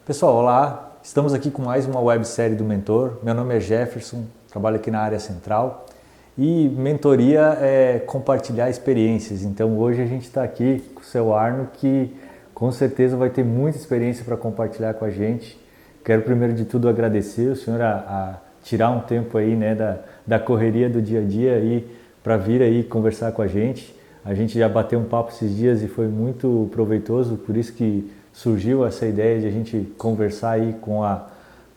Pessoal, olá! Estamos aqui com mais uma websérie do Mentor. Meu nome é Jefferson, trabalho aqui na área central e mentoria é compartilhar experiências. Então hoje a gente está aqui com o seu Arno, que com certeza vai ter muita experiência para compartilhar com a gente. Quero primeiro de tudo agradecer o senhor a tirar um tempo aí, né, da correria do dia a dia aí para vir aí conversar com a gente. A gente já bateu um papo esses dias e foi muito proveitoso, por isso que surgiu essa ideia de a gente conversar aí com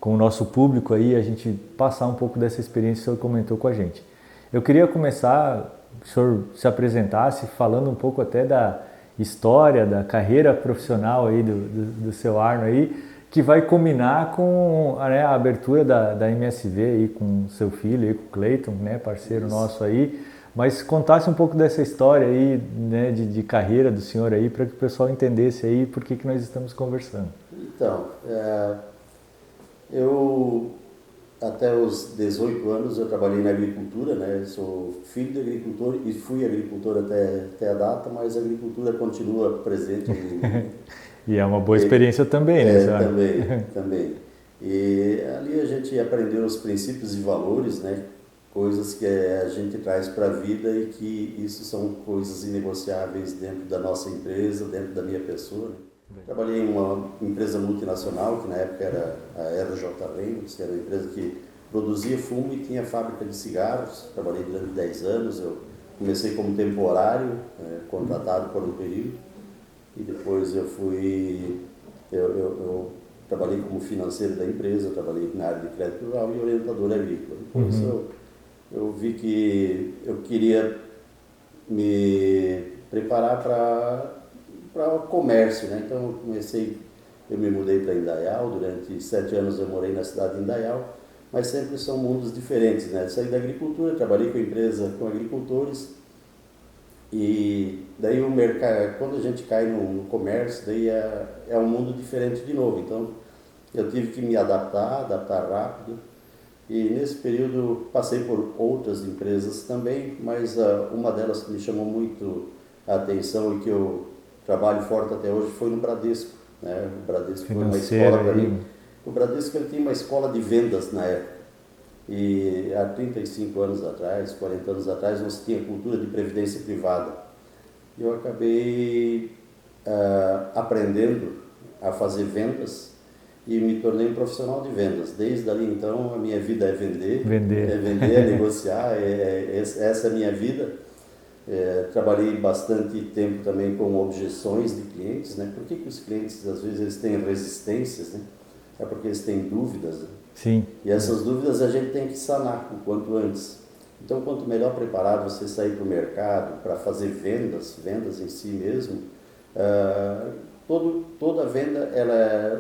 o nosso público aí, a gente passar um pouco dessa experiência que o senhor comentou com a gente. Eu queria começar, o senhor se apresentasse falando um pouco até da história, da carreira profissional aí do seu Arno aí, que vai combinar com a abertura da MSV aí com seu filho aí, com o Cleiton, né, parceiro nosso aí. Mas contasse um pouco dessa história aí, né, de carreira do senhor aí, para que o pessoal entendesse aí por que nós estamos conversando. Então, eu até os 18 anos eu trabalhei na agricultura, né? Eu sou filho de agricultor e fui agricultor até a data, mas a agricultura continua presente em E é uma boa experiência também, né, senhor? Também. E ali a gente aprendeu os princípios e valores, né? Coisas que a gente traz para a vida e que isso são coisas inegociáveis dentro da nossa empresa, dentro da minha pessoa. Né? Trabalhei em uma empresa multinacional, que na época era a RJ Reynolds, que era uma empresa que produzia fumo e tinha fábrica de cigarros. Trabalhei durante 10 anos, eu comecei como temporário, contratado por um período, e depois eu trabalhei como financeiro da empresa, trabalhei na área de crédito rural e orientador agrícola. Depois eu vi que eu queria me preparar para o comércio, né? Então eu me mudei para Indaial, durante 7 anos eu morei na cidade de Indaial, mas sempre são mundos diferentes, né? Saí da agricultura, trabalhei com empresa com agricultores e daí o mercado, quando a gente cai no comércio, daí é um mundo diferente de novo. Então eu tive que me adaptar rápido. E nesse período passei por outras empresas também, mas uma delas que me chamou muito a atenção e que eu trabalho forte até hoje foi no Bradesco. Né? O Bradesco foi uma escola para mim. O Bradesco ele tinha uma escola de vendas na época. E há 35 anos atrás, 40 anos atrás, você tinha cultura de previdência privada. E eu acabei aprendendo a fazer vendas e me tornei um profissional de vendas. Desde ali, então, a minha vida é vender, é negociar, essa é a minha vida. Trabalhei bastante tempo também com objeções de clientes, né? Por que os clientes, às vezes, eles têm resistências, né? É porque eles têm dúvidas, né? Sim. E essas dúvidas a gente tem que sanar o quanto antes. Então, quanto melhor preparado você sair para o mercado, para fazer vendas em si mesmo, toda venda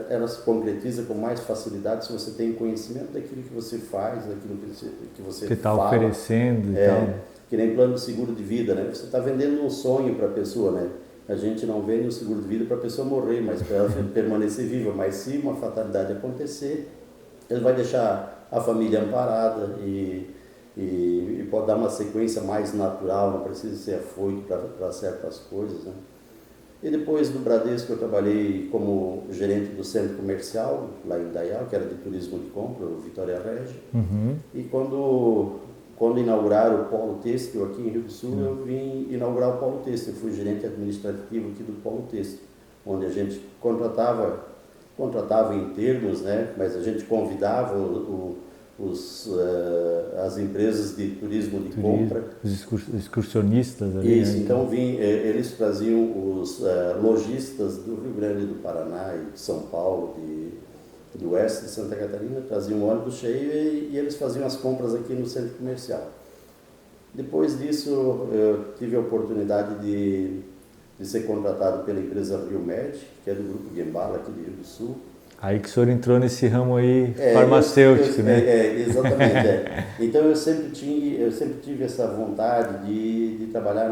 ela se concretiza com mais facilidade se você tem conhecimento daquilo que você faz, daquilo que você que está fala. Oferecendo e tal. Que nem plano de seguro de vida, né? Você está vendendo um sonho para a pessoa, né? A gente não vende um seguro de vida para a pessoa morrer, mas para ela permanecer viva. Mas se uma fatalidade acontecer, ele vai deixar a família amparada e pode dar uma sequência mais natural, não precisa ser afoito para certas coisas, né? E depois do Bradesco eu trabalhei como gerente do centro comercial, lá em Indaial, que era de turismo de compra, o Vitória Regia. E quando inauguraram o Polo Têxtil aqui em Rio do Sul, eu vim inaugurar o Polo Têxtil. Eu fui gerente administrativo aqui do Polo Têxtil, onde a gente contratava em termos, né? Mas a gente convidava as empresas de turismo de compra. Os excursionistas ali. Isso, né? então eles traziam os lojistas do Rio Grande do Paraná e de São Paulo, do oeste de Santa Catarina, traziam um ônibus cheio e eles faziam as compras aqui no centro comercial. Depois disso, eu tive a oportunidade de ser contratado pela empresa Rio Med, que é do Grupo Gembala, aqui do Rio do Sul. Aí que o senhor entrou nesse ramo aí farmacêutico, né? Exatamente. Então eu sempre tive essa vontade de trabalhar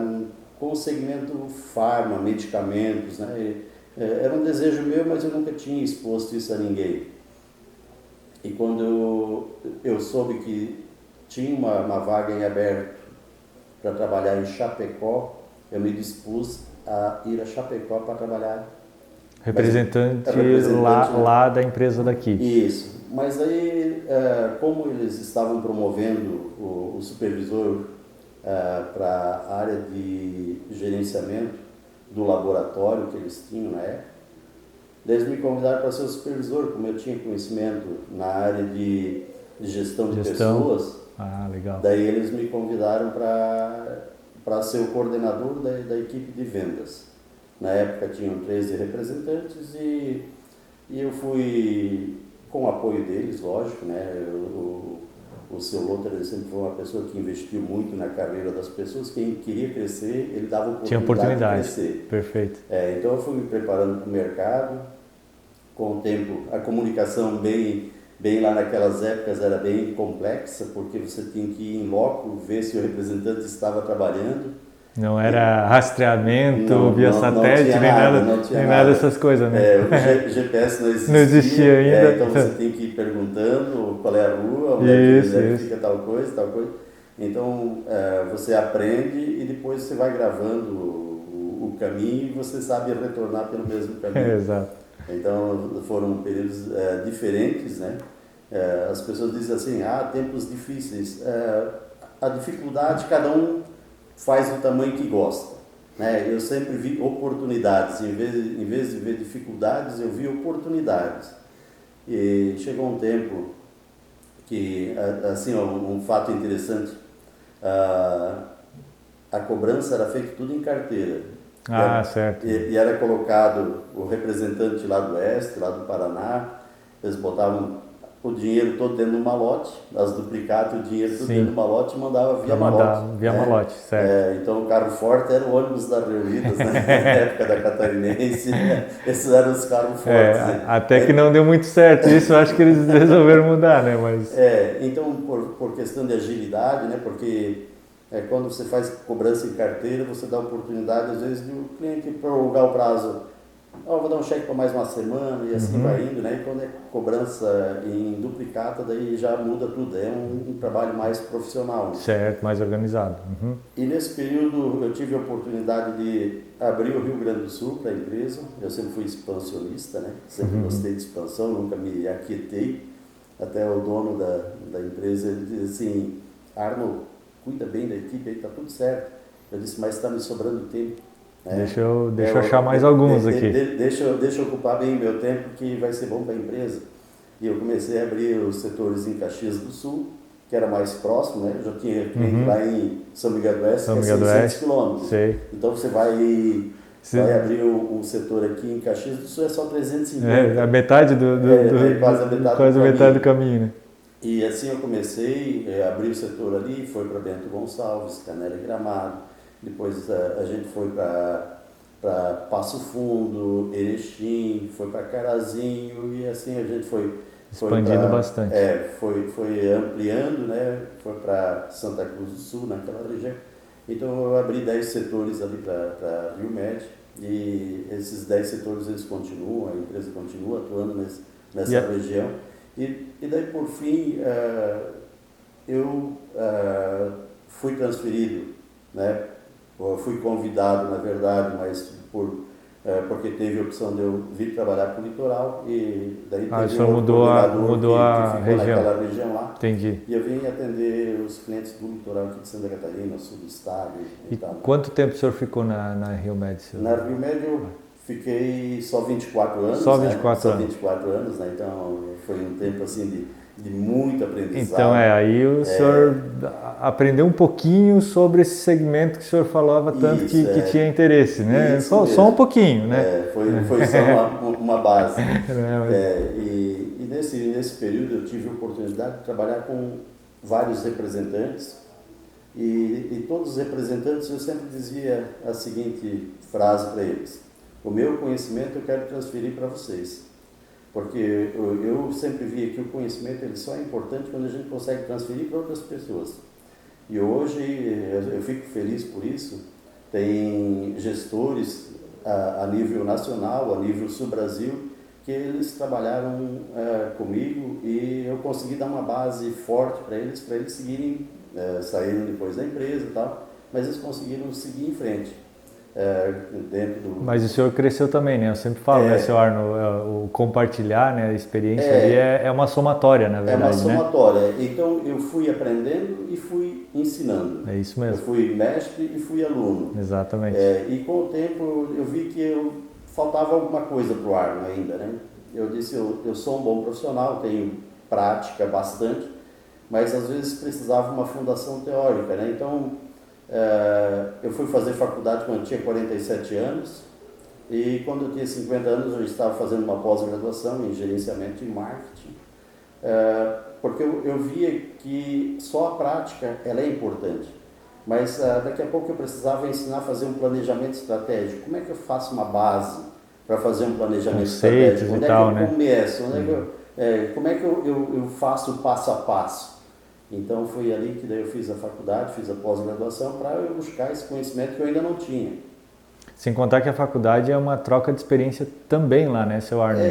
com o segmento farma, medicamentos, né? Era um desejo meu, mas eu nunca tinha exposto isso a ninguém. E quando eu soube que tinha uma vaga em aberto para trabalhar em Chapecó, eu me dispus a ir a Chapecó para trabalhar Representante, representante lá da empresa daqui. Isso. Mas aí, como eles estavam promovendo o supervisor para a área de gerenciamento do laboratório que eles tinham na época, eles me convidaram para ser o supervisor, como eu tinha conhecimento na área de gestão de pessoas. Ah, legal. Daí eles me convidaram para ser o coordenador da equipe de vendas. Na época tinham 13 representantes e eu fui com o apoio deles, lógico, né? O seu Lothar sempre foi uma pessoa que investiu muito na carreira das pessoas. Quem queria crescer, ele dava oportunidade de crescer. Perfeito. Então eu fui me preparando para o mercado. Com o tempo, a comunicação bem lá naquelas épocas era bem complexa, porque você tinha que ir em loco, ver se o representante estava trabalhando. Não era rastreamento via satélite, nem nada dessas coisas, né? O GPS não existia. Não existia ainda. Então você tem que ir perguntando qual é a rua, onde é que fica tal coisa, tal coisa. Então você aprende e depois você vai gravando o caminho e você sabe retornar pelo mesmo caminho. Exato. Então foram períodos diferentes, né? As pessoas dizem assim, tempos difíceis. A dificuldade cada um faz do tamanho que gosta, né? Eu sempre vi oportunidades, em vez de ver dificuldades, eu vi oportunidades. E chegou um tempo que, assim, um fato interessante, a cobrança era feita tudo em carteira. Certo. E era colocado o representante lá do Oeste, lá do Paraná, eles botavam o dinheiro todo dentro do malote, as duplicatas, o dinheiro todo dentro do malote e mandava via malote. Via malote, certo. Então o carro forte era o ônibus da Reunidas, né? Na época da Catarinense, esses eram os carros fortes. Né? Até que não deu muito certo isso, eu acho que eles resolveram mudar, né? Mas... então por questão de agilidade, né? Porque quando você faz cobrança em carteira, você dá a oportunidade, às vezes, do cliente prorrogar o prazo. Vou dar um cheque para mais uma semana e assim vai indo, né? E quando é cobrança em duplicata, daí já muda tudo. É um trabalho mais profissional. Né? Certo, mais organizado. E nesse período eu tive a oportunidade de abrir o Rio Grande do Sul para a empresa. Eu sempre fui expansionista, né? Sempre gostei de expansão, nunca me aquietei. Até o dono da empresa, ele diz assim, Arno, cuida bem da equipe, aí tá tudo certo. Eu disse, mas está me sobrando tempo. Deixa eu achar mais alguns aqui. Deixa eu ocupar bem o meu tempo, que vai ser bom para a empresa. E eu comecei a abrir os setores em Caxias do Sul, que era mais próximo, né? Eu já tinha cliente lá em São Miguel do Oeste, que é 600 quilômetros. Então você vai abrir um setor aqui em Caxias do Sul, é só 350. A metade quase a metade do caminho, né? E assim eu comecei, abri o setor ali, foi para Bento Gonçalves, Canela e Gramado, depois a gente foi para Passo Fundo, Erechim, foi para Carazinho e assim a gente foi expandindo bastante. Foi ampliando, né? Foi para Santa Cruz do Sul, naquela região. Então eu abri 10 setores ali para Rio Med e esses 10 setores eles continuam, a empresa continua atuando nessa região. E daí, por fim, eu fui transferido, né? Eu fui convidado, na verdade, mas porque teve a opção de eu vir trabalhar para o litoral e daí teve um mudou a região. Naquela região lá. Entendi. E eu vim atender os clientes do litoral aqui de Santa Catarina, sul do estado. E quanto tempo o senhor ficou na Rio Med? Na Rio Med eu fiquei só 24 anos. Só 24 anos. Só 24 anos, né? Então foi um tempo assim de muito aprendizado. Então aí o senhor aprendeu um pouquinho sobre esse segmento que o senhor falava tanto que tinha interesse, né? Só um pouquinho, né? Foi só uma base. E nesse período eu tive a oportunidade de trabalhar com vários representantes e todos os representantes eu sempre dizia a seguinte frase para eles: o meu conhecimento eu quero transferir para vocês. Porque eu sempre via que o conhecimento ele só é importante quando a gente consegue transferir para outras pessoas. E hoje eu fico feliz por isso. Tem gestores a nível nacional, a nível sul-Brasil, que eles trabalharam comigo e eu consegui dar uma base forte para eles seguirem, saíram depois da empresa e tal, mas eles conseguiram seguir em frente. dentro do... Mas o senhor cresceu também, né? Eu sempre falo, né, senhor Arno, o compartilhar, né, a experiência ali é uma somatória, na verdade, né? É uma somatória. Então eu fui aprendendo e fui ensinando. É isso mesmo. Eu fui mestre e fui aluno. Exatamente. E com o tempo eu vi que faltava alguma coisa para o Arno ainda, né? Eu disse, eu sou um bom profissional, tenho prática bastante, mas às vezes precisava uma fundação teórica, né? Então eu fui fazer faculdade quando eu tinha 47 anos e quando eu tinha 50 anos eu estava fazendo uma pós-graduação em gerenciamento e marketing, porque eu via que só a prática ela é importante, mas daqui a pouco eu precisava ensinar a fazer um planejamento estratégico. Como é que eu faço uma base para fazer um planejamento estratégico? Onde é que eu começo? Como é que eu faço o passo a passo? Então foi ali que daí eu fiz a faculdade, fiz a pós-graduação para eu buscar esse conhecimento que eu ainda não tinha. Sem contar que a faculdade é uma troca de experiência também lá, né, seu Arno?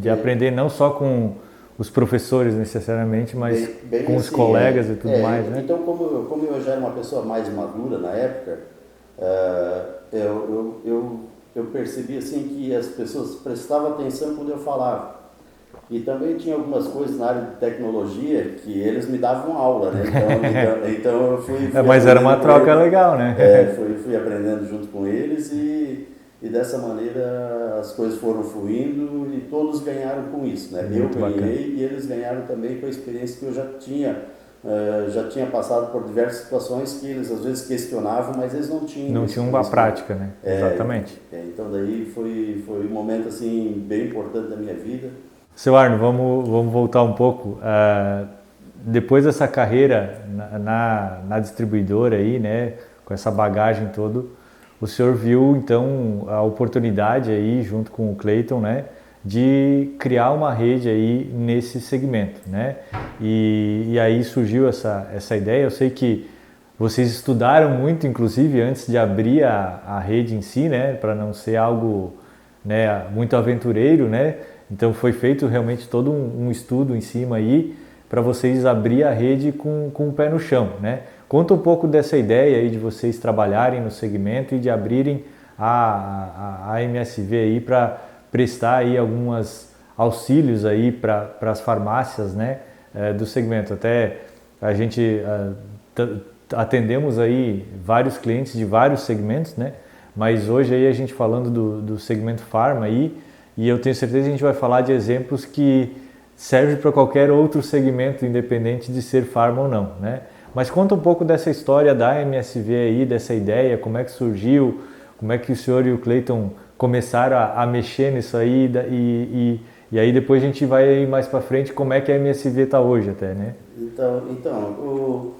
De aprender não só com os professores necessariamente, mas bem com os colegas e tudo mais, né? Então, como eu já era uma pessoa mais madura na época, eu percebi assim que as pessoas prestavam atenção quando eu falava. E também tinha algumas coisas na área de tecnologia que eles me davam aula, né? Então eu fui mas era uma troca legal, né? Fui aprendendo junto com eles e dessa maneira as coisas foram fluindo e todos ganharam com isso, né? Eu ganhei e eles ganharam também com a experiência que eu já tinha passado por diversas situações que eles às vezes questionavam, mas eles não tinham. Não tinham uma prática, né? Exatamente. Então daí foi um momento assim bem importante da minha vida. Seu Arno, vamos voltar um pouco. Depois dessa carreira na distribuidora aí, né, com essa bagagem toda, o senhor viu então a oportunidade aí, junto com o Clayton, né, de criar uma rede aí nesse segmento, né? E aí surgiu essa ideia. Eu sei que vocês estudaram muito, inclusive, antes de abrir a rede em si, né, para não ser algo, né, muito aventureiro, né? Então foi feito realmente todo um estudo em cima aí para vocês abrir a rede com o pé no chão, né? Conta um pouco dessa ideia aí de vocês trabalharem no segmento e de abrirem a MSV aí para prestar aí alguns auxílios aí para as farmácias, né, do segmento. Até a gente atendemos aí vários clientes de vários segmentos, né? Mas hoje aí a gente falando do segmento farma aí, e eu tenho certeza que a gente vai falar de exemplos que servem para qualquer outro segmento, independente de ser farma ou não, né? Mas conta um pouco dessa história da MSV aí, dessa ideia, como é que surgiu, como é que o senhor e o Clayton começaram a mexer nisso aí e aí depois a gente vai mais para frente como é que a MSV está hoje até, né? Então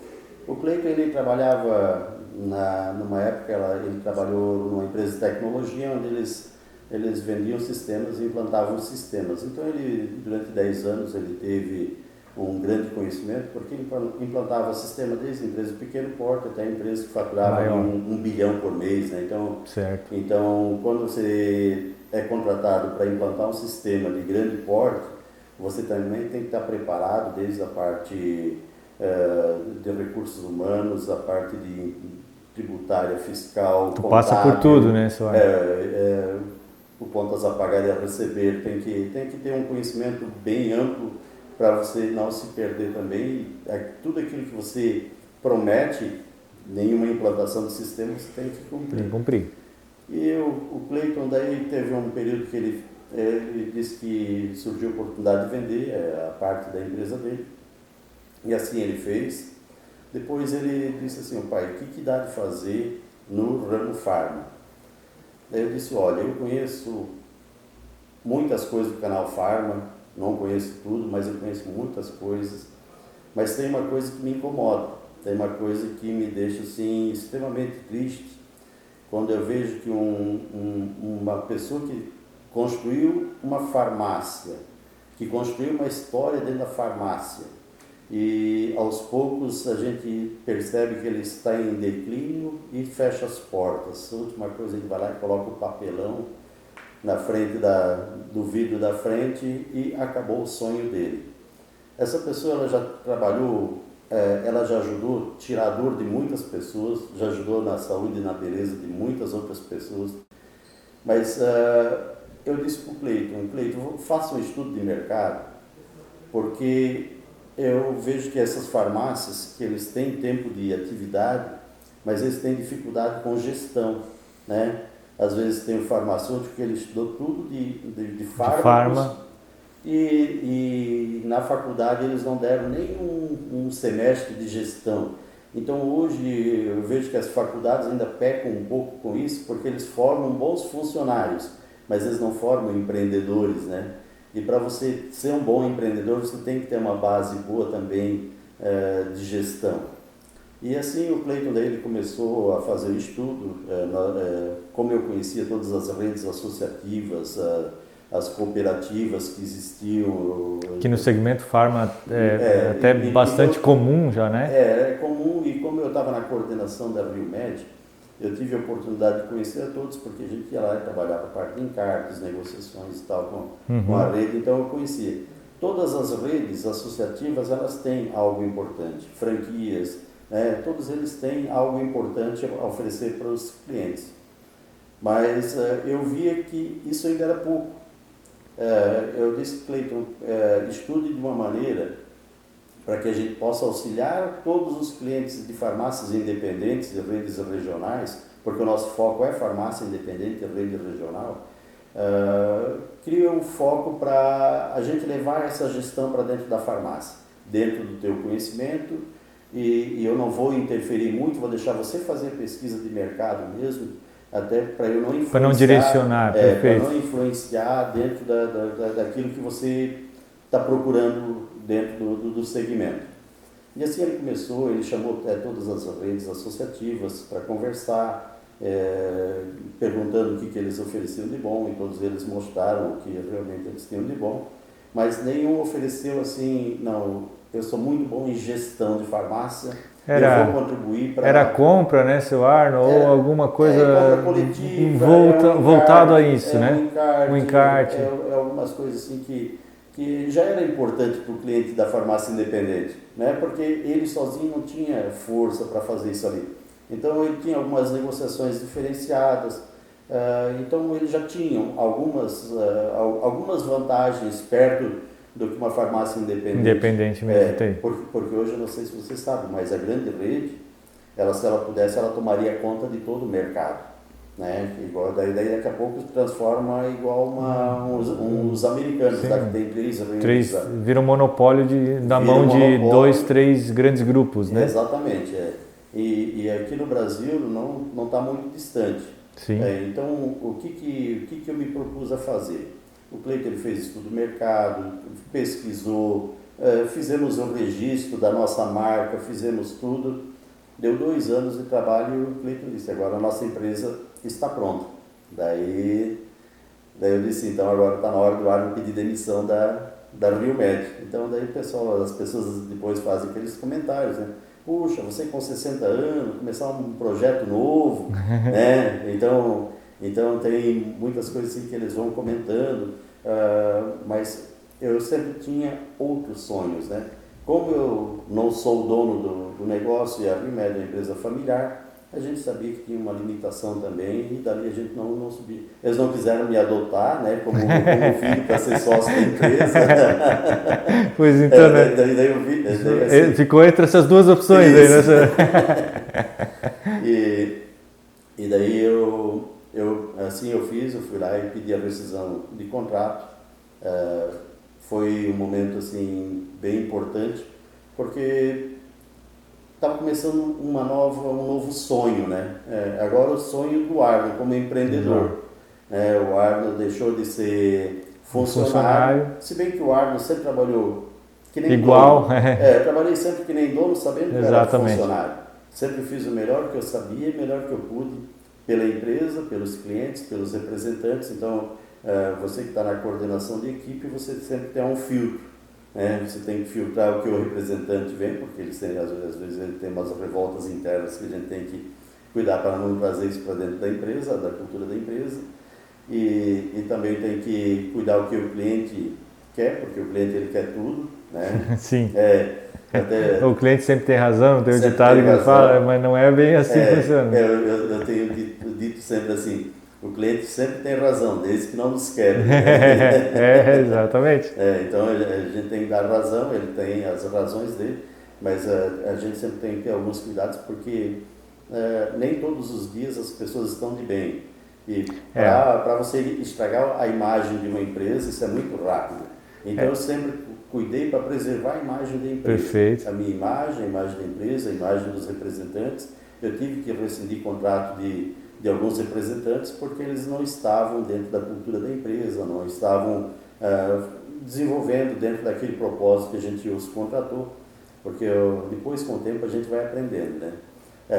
o Clayton ele trabalhava numa época, ele trabalhou numa empresa de tecnologia onde eles vendiam sistemas e implantavam sistemas. Então ele, durante 10 anos, ele teve um grande conhecimento, porque ele implantava sistema desde empresas de pequeno porte até empresas que faturavam 1 bilhão por mês, né? Então, quando você é contratado para implantar um sistema de grande porte, você também tem que estar preparado desde a parte de recursos humanos, a parte de tributária, fiscal, contábil. Passa por tudo, né, senhor? O contas a pagar e a receber, tem que ter um conhecimento bem amplo para você não se perder também. Tudo aquilo que você promete, nenhuma implantação de sistema, você tem que cumprir. Tem que cumprir. E o Clayton daí teve um período que ele disse que surgiu a oportunidade de vender a parte da empresa dele. E assim ele fez. Depois ele disse assim, pai, o que dá de fazer no ramo farma? Daí eu disse, olha, eu conheço muitas coisas do canal Farma, não conheço tudo, mas eu conheço muitas coisas. Mas tem uma coisa que me incomoda, tem uma coisa que me deixa assim, extremamente triste, quando eu vejo que uma pessoa que construiu uma farmácia, que construiu uma história dentro da farmácia, e aos poucos a gente percebe que ele está em declínio e fecha as portas. A última coisa, ele vai lá e coloca o papelão na frente do vidro da frente e acabou o sonho dele. Essa pessoa ela já trabalhou ela já ajudou a tirar a dor de muitas pessoas, já ajudou na saúde e na beleza de muitas outras pessoas. Mas eu disse para o Cleiton, faça um estudo de mercado, porque eu vejo que essas farmácias, que eles têm tempo de atividade, mas eles têm dificuldade com gestão, né? Às vezes tem o farmacêutico que ele estudou tudo de fármacos, e na faculdade eles não deram nem um semestre de gestão. Então hoje eu vejo que as faculdades ainda pecam um pouco com isso, porque eles formam bons funcionários, mas eles não formam empreendedores, né? E para você ser um bom empreendedor, você tem que ter uma base boa também de gestão. E assim o Cleiton daí ele começou a fazer o estudo, como eu conhecia todas as redes associativas, as cooperativas que existiam. Que no segmento farma é até bastante comum já, né? É comum, e como eu estava na coordenação da Rio Med, eu tive a oportunidade de conhecer a todos, porque a gente ia lá e trabalhava parte de encargos, negociações e tal com a rede, então eu conhecia. Todas as redes associativas, elas têm algo importante, franquias, né? Todos eles têm algo importante a oferecer para os clientes. Mas eu via que isso ainda era pouco. Eu disse, Cleiton, estude de uma maneira para que a gente possa auxiliar todos os clientes de farmácias independentes e redes regionais, porque o nosso foco é farmácia independente e rede regional. Cria um foco para a gente levar essa gestão para dentro da farmácia, dentro do teu conhecimento, e eu não vou interferir muito, vou deixar você fazer pesquisa de mercado mesmo, até para eu não influenciar, para não direcionar, perfeito. Para não influenciar dentro daquilo que você está procurando dentro do segmento. E assim ele começou, ele chamou todas as redes associativas para conversar, perguntando o que eles ofereciam de bom, e todos eles mostraram o que realmente eles tinham de bom, mas nenhum ofereceu assim, não, eu sou muito bom em gestão de farmácia, eu vou contribuir para... Era compra, né, seu Arno, ou alguma coisa compra coletiva, voltado a isso, né? Um encarte. Algumas coisas assim que já era importante para o cliente da farmácia independente, né? Porque ele sozinho não tinha força para fazer isso ali. Então ele tinha algumas negociações diferenciadas, então eles já tinham algumas vantagens perto do que uma farmácia independente. Independente mesmo tem. Porque hoje, eu não sei se você sabe, mas a grande rede, se ela pudesse, ela tomaria conta de todo o mercado, né? Igual, daí daqui a pouco transforma igual uns americanos, tá? Que tem três redes. Vira um monopólio na mão de 2, 3 grandes grupos, né? Exatamente, E aqui no Brasil não está muito distante. Sim. Então, o que eu me propus a fazer? O Cleiton ele fez estudo do mercado, pesquisou, fizemos um registro da nossa marca, fizemos tudo. Deu 2 anos de trabalho e o Cleiton disse, agora a nossa empresa está pronta. Daí eu disse, então agora está na hora do Arno pedir demissão da Rio Med. Então daí as pessoas depois fazem aqueles comentários, né? Puxa, você com 60 anos, começar um projeto novo, né? Então tem muitas coisas assim que eles vão comentando, mas eu sempre tinha outros sonhos, né? Como eu não sou o dono do negócio e a Rio Med é uma empresa familiar, a gente sabia que tinha uma limitação também e dali a gente não subia. Eles não quiseram me adotar, né, como filho para ser sócio da empresa. Pois então, né? Assim, ficou entre essas duas opções aí, né? E daí eu fui lá e pedi a rescisão de contrato. Foi um momento assim bem importante, porque estava começando um novo sonho, né? Agora o sonho do Arno como empreendedor. O Arno deixou de ser funcionário, se bem que o Arno sempre trabalhou que nem igual. Dono. Trabalhei sempre que nem dono, sabendo que eu era funcionário. Sempre fiz o melhor que eu sabia e o melhor que eu pude pela empresa, pelos clientes, pelos representantes. Então, você que está na coordenação de equipe, você sempre tem um filtro. Você tem que filtrar o que o representante vem, porque às vezes ele tem umas revoltas internas que a gente tem que cuidar para não trazer isso para dentro da empresa, da cultura da empresa, e também tem que cuidar o que o cliente quer, porque o cliente ele quer tudo, né? Sim. Até, O cliente sempre tem razão, tem o sempre ditado tem que ele razão. fala, mas não é bem assim que funciona. Eu tenho dito sempre assim, o cliente sempre tem razão, desde que não nos quebre. Né? Exatamente. Então a gente tem que dar razão, ele tem as razões dele, mas a gente sempre tem que ter alguns cuidados, porque nem todos os dias as pessoas estão de bem. E para você estragar a imagem de uma empresa, isso é muito rápido. Então eu sempre cuidei para preservar a imagem da empresa. Perfeito. A minha imagem, a imagem da empresa, a imagem dos representantes. Eu tive que rescindir contrato de alguns representantes porque eles não estavam dentro da cultura da empresa, não estavam desenvolvendo dentro daquele propósito que a gente os contratou. Porque depois, com o tempo, a gente vai aprendendo, né?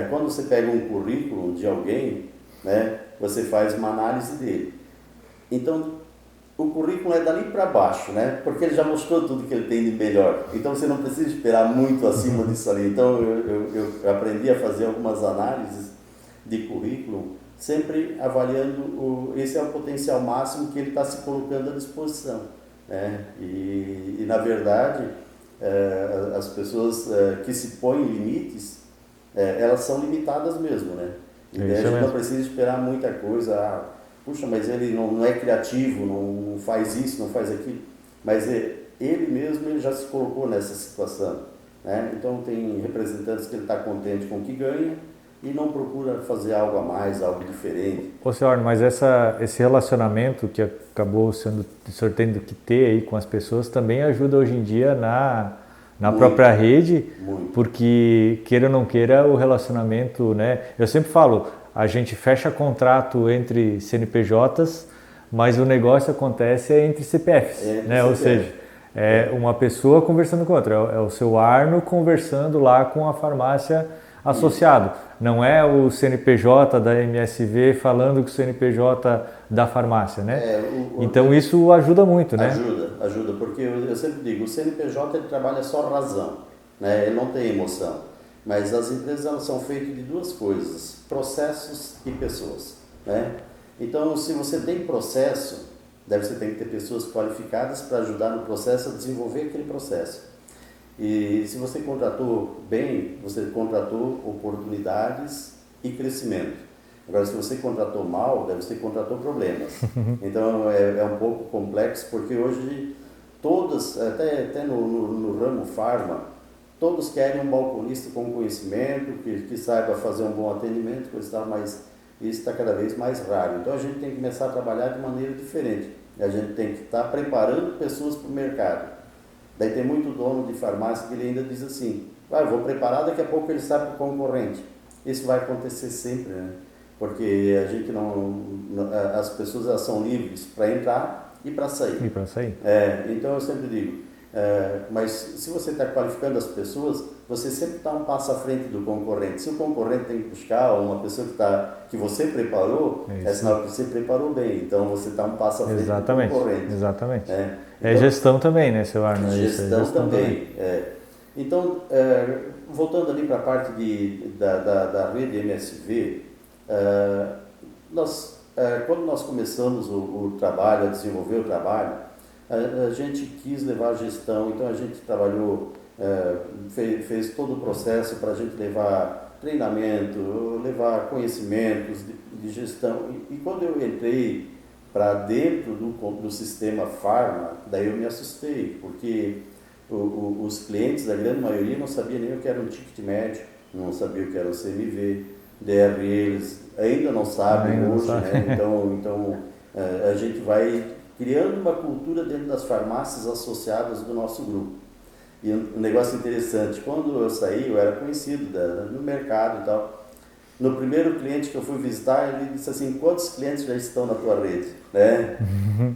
Quando você pega um currículo de alguém, né, você faz uma análise dele. Então, o currículo é dali para baixo, né? Porque ele já mostrou tudo que ele tem de melhor. Então, você não precisa esperar muito acima disso ali. Então, eu aprendi a fazer algumas análises de currículo, sempre avaliando esse é o potencial máximo que ele está se colocando à disposição, né? E na verdade, as pessoas que se põem limites, elas são limitadas mesmo, né? E a gente não precisa esperar muita coisa. Puxa, mas ele não é criativo, não faz isso, não faz aquilo. Mas ele mesmo ele já se colocou nessa situação, né? Então tem representantes que ele está contente com o que ganha e não procura fazer algo a mais, algo diferente. Ô senhor, mas esse relacionamento que acabou o senhor tendo que ter aí com as pessoas também ajuda hoje em dia na própria rede, porque queira ou não queira o relacionamento, né? Eu sempre falo, a gente fecha contrato entre CNPJs, mas o negócio acontece entre CPFs, né? Ou seja, uma pessoa conversando com outra, é o seu Arno conversando lá com a farmácia associado. Não é o CNPJ da MSV falando com o CNPJ da farmácia, né? Então isso ajuda muito, né? Ajuda, porque eu sempre digo, o CNPJ ele trabalha só razão, né? Ele não tem emoção. Mas as empresas elas são feitas de duas coisas, processos e pessoas, né? Então, se você tem processo, você tem que ter pessoas qualificadas para ajudar no processo a desenvolver aquele processo. E se você contratou bem, você contratou oportunidades e crescimento. Agora, se você contratou mal, você contratou problemas. Então, é um pouco complexo, porque hoje todas, até no ramo farma, todos querem um balconista com conhecimento, que saiba fazer um bom atendimento, mas isso está cada vez mais raro. Então a gente tem que começar a trabalhar de maneira diferente. A gente tem que estar preparando pessoas para o mercado. Daí tem muito dono de farmácia que ele ainda diz assim, eu vou preparar, daqui a pouco ele sai para o concorrente. Isso vai acontecer sempre, né? Porque a gente as pessoas elas são livres para entrar e para sair. Então eu sempre digo, mas se você está qualificando as pessoas, você sempre está um passo à frente do concorrente. Se o concorrente tem que buscar uma pessoa que você preparou, é sinal que você preparou bem. Então você está um passo à frente do concorrente. Exatamente. Então, gestão também, né, seu Arno? Gestão também. Então, voltando ali para a parte da rede MSV, quando nós começamos o trabalho, a desenvolver o trabalho, a gente quis levar a gestão, então a gente trabalhou, fez todo o processo para a gente levar treinamento, levar conhecimentos de gestão. E quando eu entrei para dentro do sistema Pharma, daí eu me assustei, porque os clientes, da grande maioria, não sabiam nem o que era um ticket médio, não sabiam o que era o CMV, DR, eles ainda não sabem hoje, né? Então a gente vai criando uma cultura dentro das farmácias associadas do nosso grupo. E um negócio interessante, quando eu saí, eu era conhecido no mercado e tal. No primeiro cliente que eu fui visitar, ele disse assim, quantos clientes já estão na tua rede? Né?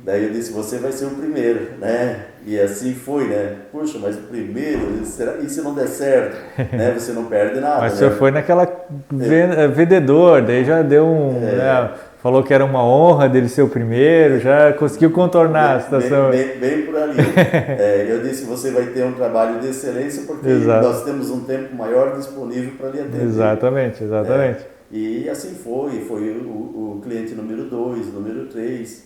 Daí eu disse, você vai ser o primeiro, né? E assim foi, né? Puxa, mas o primeiro, e se não der certo? Né? Você não perde nada. Mas o senhor foi naquela vendedor, daí já deu né? Falou que era uma honra dele ser o primeiro, já conseguiu contornar a situação. Bem por ali. Eu disse, você vai ter um trabalho de excelência porque nós temos um tempo maior disponível para lhe atender. Exatamente. E assim foi o cliente número 2, número 3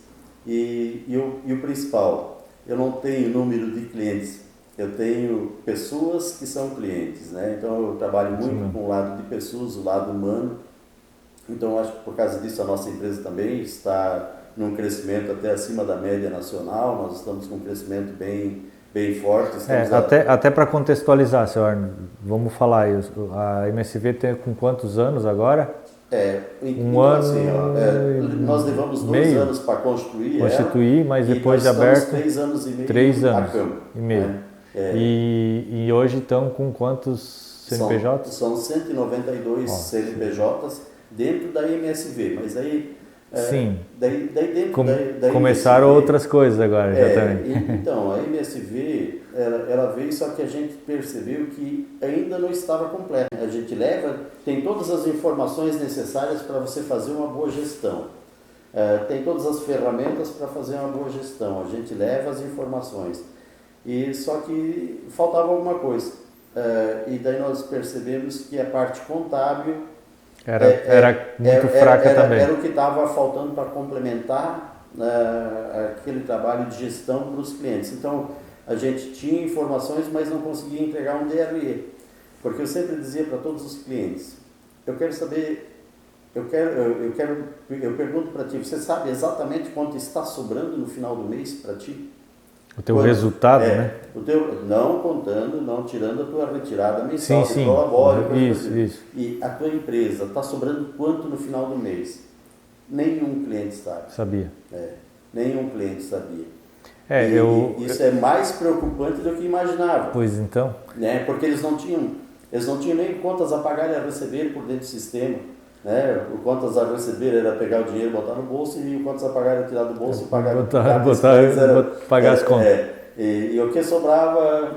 e o principal. eu não tenho número de clientes, eu tenho pessoas que são clientes, né? Então eu trabalho muito com o lado de pessoas, o lado humano. Então eu acho que por causa disso a nossa empresa também está num crescimento até acima da média nacional. Nós estamos com um crescimento bem forte. Até para contextualizar, senhor Arno, vamos falar aí, a MSV tem com quantos anos agora? Ano, assim, nós levamos 2 anos para constituir, mas depois de aberto 3 anos e meio 3 anos a campo, e meio. Né? E hoje estão com quantos CNPJs? São 192 CNPJs dentro da MSV, mas aí sim. Daí começaram MSV, outras coisas agora já também. Então, a MSV, ela veio, só que a gente percebeu que ainda não estava completa. A gente tem todas as informações necessárias para você fazer uma boa gestão. Tem todas as ferramentas para fazer uma boa gestão. A gente leva as informações. Só que faltava alguma coisa. E daí nós percebemos que a parte contábil era muito fraca também. Era o que estava faltando para complementar aquele trabalho de gestão para os clientes. Então, a gente tinha informações, mas não conseguia entregar um DRE. Porque eu sempre dizia para todos os clientes, eu quero saber, eu pergunto para ti, você sabe exatamente quanto está sobrando no final do mês para ti? O teu resultado, né? Não contando, não tirando a tua retirada mensal, sim. Isso. E a tua empresa está sobrando quanto no final do mês? Nenhum cliente sabe. Sabia. Nenhum cliente sabia. Isso é mais preocupante do que imaginava. Pois então. Né? Porque eles não tinham nem contas a pagar e a receber por dentro do sistema. Né? O contas a receber era pegar o dinheiro, botar no bolso, e o contas a pagar era tirar do bolso e pagar pagar as contas. E o que sobrava,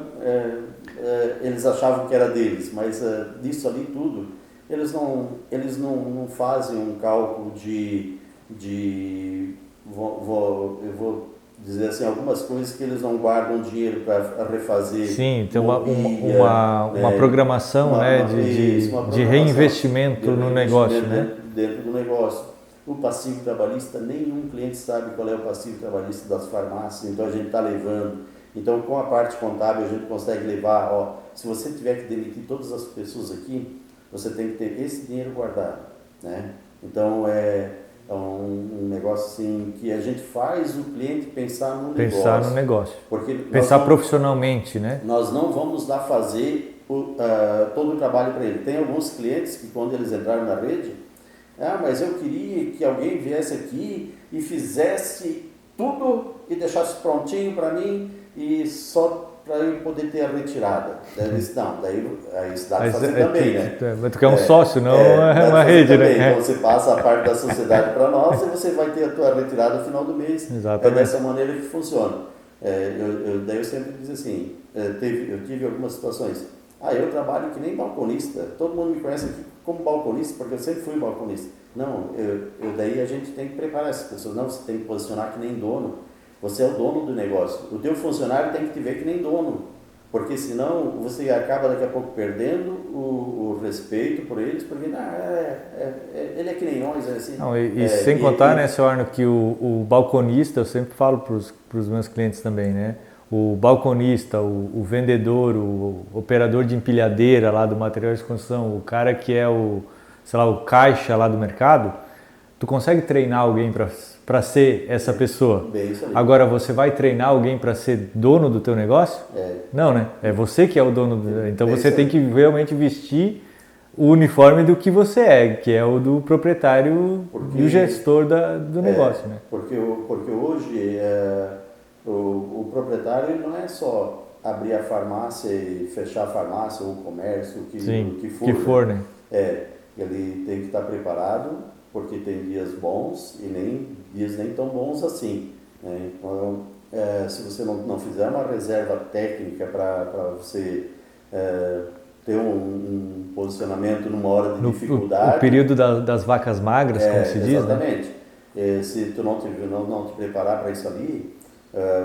eles achavam que era deles, mas disso ali tudo, eles não fazem um cálculo eu vou dizer assim, algumas coisas que eles não guardam dinheiro para refazer. Sim, tem uma programação, de reinvestimento no negócio, né? Dentro do negócio. O passivo trabalhista, nenhum cliente sabe qual é o passivo trabalhista das farmácias, então a gente está levando. Então, com a parte contábil, a gente consegue levar, se você tiver que demitir todas as pessoas aqui, você tem que ter esse dinheiro guardado, né? Então, é um negócio assim que a gente faz o cliente pensar no negócio. Porque pensar profissionalmente, né? Nós não vamos lá fazer todo o trabalho para ele. Tem alguns clientes que quando eles entraram na rede, mas eu queria que alguém viesse aqui e fizesse tudo e deixasse prontinho para mim e só para eu poder ter a retirada. Daí isso dá para fazer também, né? Mas tu quer um sócio, não uma rede, também. né? Então você passa a parte da sociedade para nós e você vai ter a tua retirada no final do mês. Exatamente. É dessa maneira que funciona. Daí eu sempre digo assim, eu tive algumas situações. Eu trabalho que nem balconista. Todo mundo me conhece aqui como balconista, porque eu sempre fui balconista. Não, daí a gente tem que preparar essas pessoas. Não, você tem que posicionar que nem dono. Você é o dono do negócio. O teu funcionário tem que te ver que nem dono, porque senão você acaba daqui a pouco perdendo o respeito por eles, porque ele é que nem nós, é assim. Não, sem contar, né, seu Arno, que o balconista, eu sempre falo para os meus clientes também, né? O balconista, o vendedor, o operador de empilhadeira lá do material de construção, o cara que é o caixa lá do mercado, tu consegue treinar alguém para ser essa pessoa. Isso ali. Agora, você vai treinar alguém para ser dono do teu negócio? Não, né? É você que é o dono. Então, você tem que realmente vestir o uniforme do que você é, que é o do proprietário e o gestor do negócio, né? Porque hoje o proprietário não é só abrir a farmácia e fechar a farmácia ou o comércio, o que for. Né? Ele tem que estar preparado, porque tem dias bons e dias nem tão bons assim, né? Então, se você não fizer uma reserva técnica para você ter um posicionamento numa hora de dificuldade... O período das vacas magras, como se diz, exatamente. Né? Se tu não te preparar para isso ali,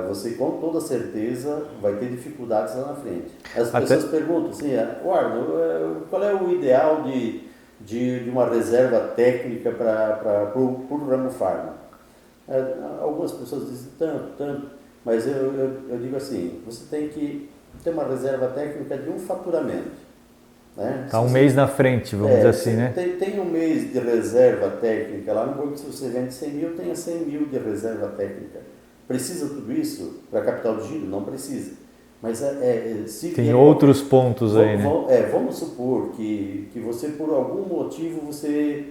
você com toda certeza vai ter dificuldades lá na frente. As pessoas perguntam assim, Arno, qual é o ideal de uma reserva técnica para o ramo farma? Algumas pessoas dizem tanto, Mas eu digo assim, você tem que ter uma reserva técnica de um faturamento. Né? Está um mês na frente, vamos dizer assim, né? Tem um mês de reserva técnica lá no banco, se você vende 100 mil, tenha 100 mil de reserva técnica. Precisa tudo isso para capital de giro? Não precisa. Mas se tem outros pontos aí, né? Vamos supor que você, por algum motivo, você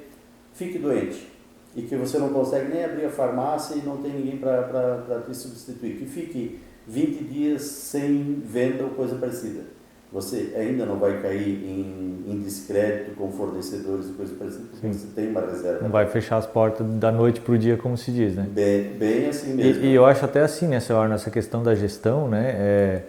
fique doente e que você não consegue nem abrir a farmácia e não tem ninguém para te substituir. Que fique 20 dias sem venda ou coisa parecida. Você ainda não vai cair em descrédito com fornecedores e coisa parecida, porque você tem uma reserva. Não vai fechar as portas da noite para o dia, como se diz, né? Bem assim mesmo. E eu acho até assim, né, senhora, nessa questão da gestão, né?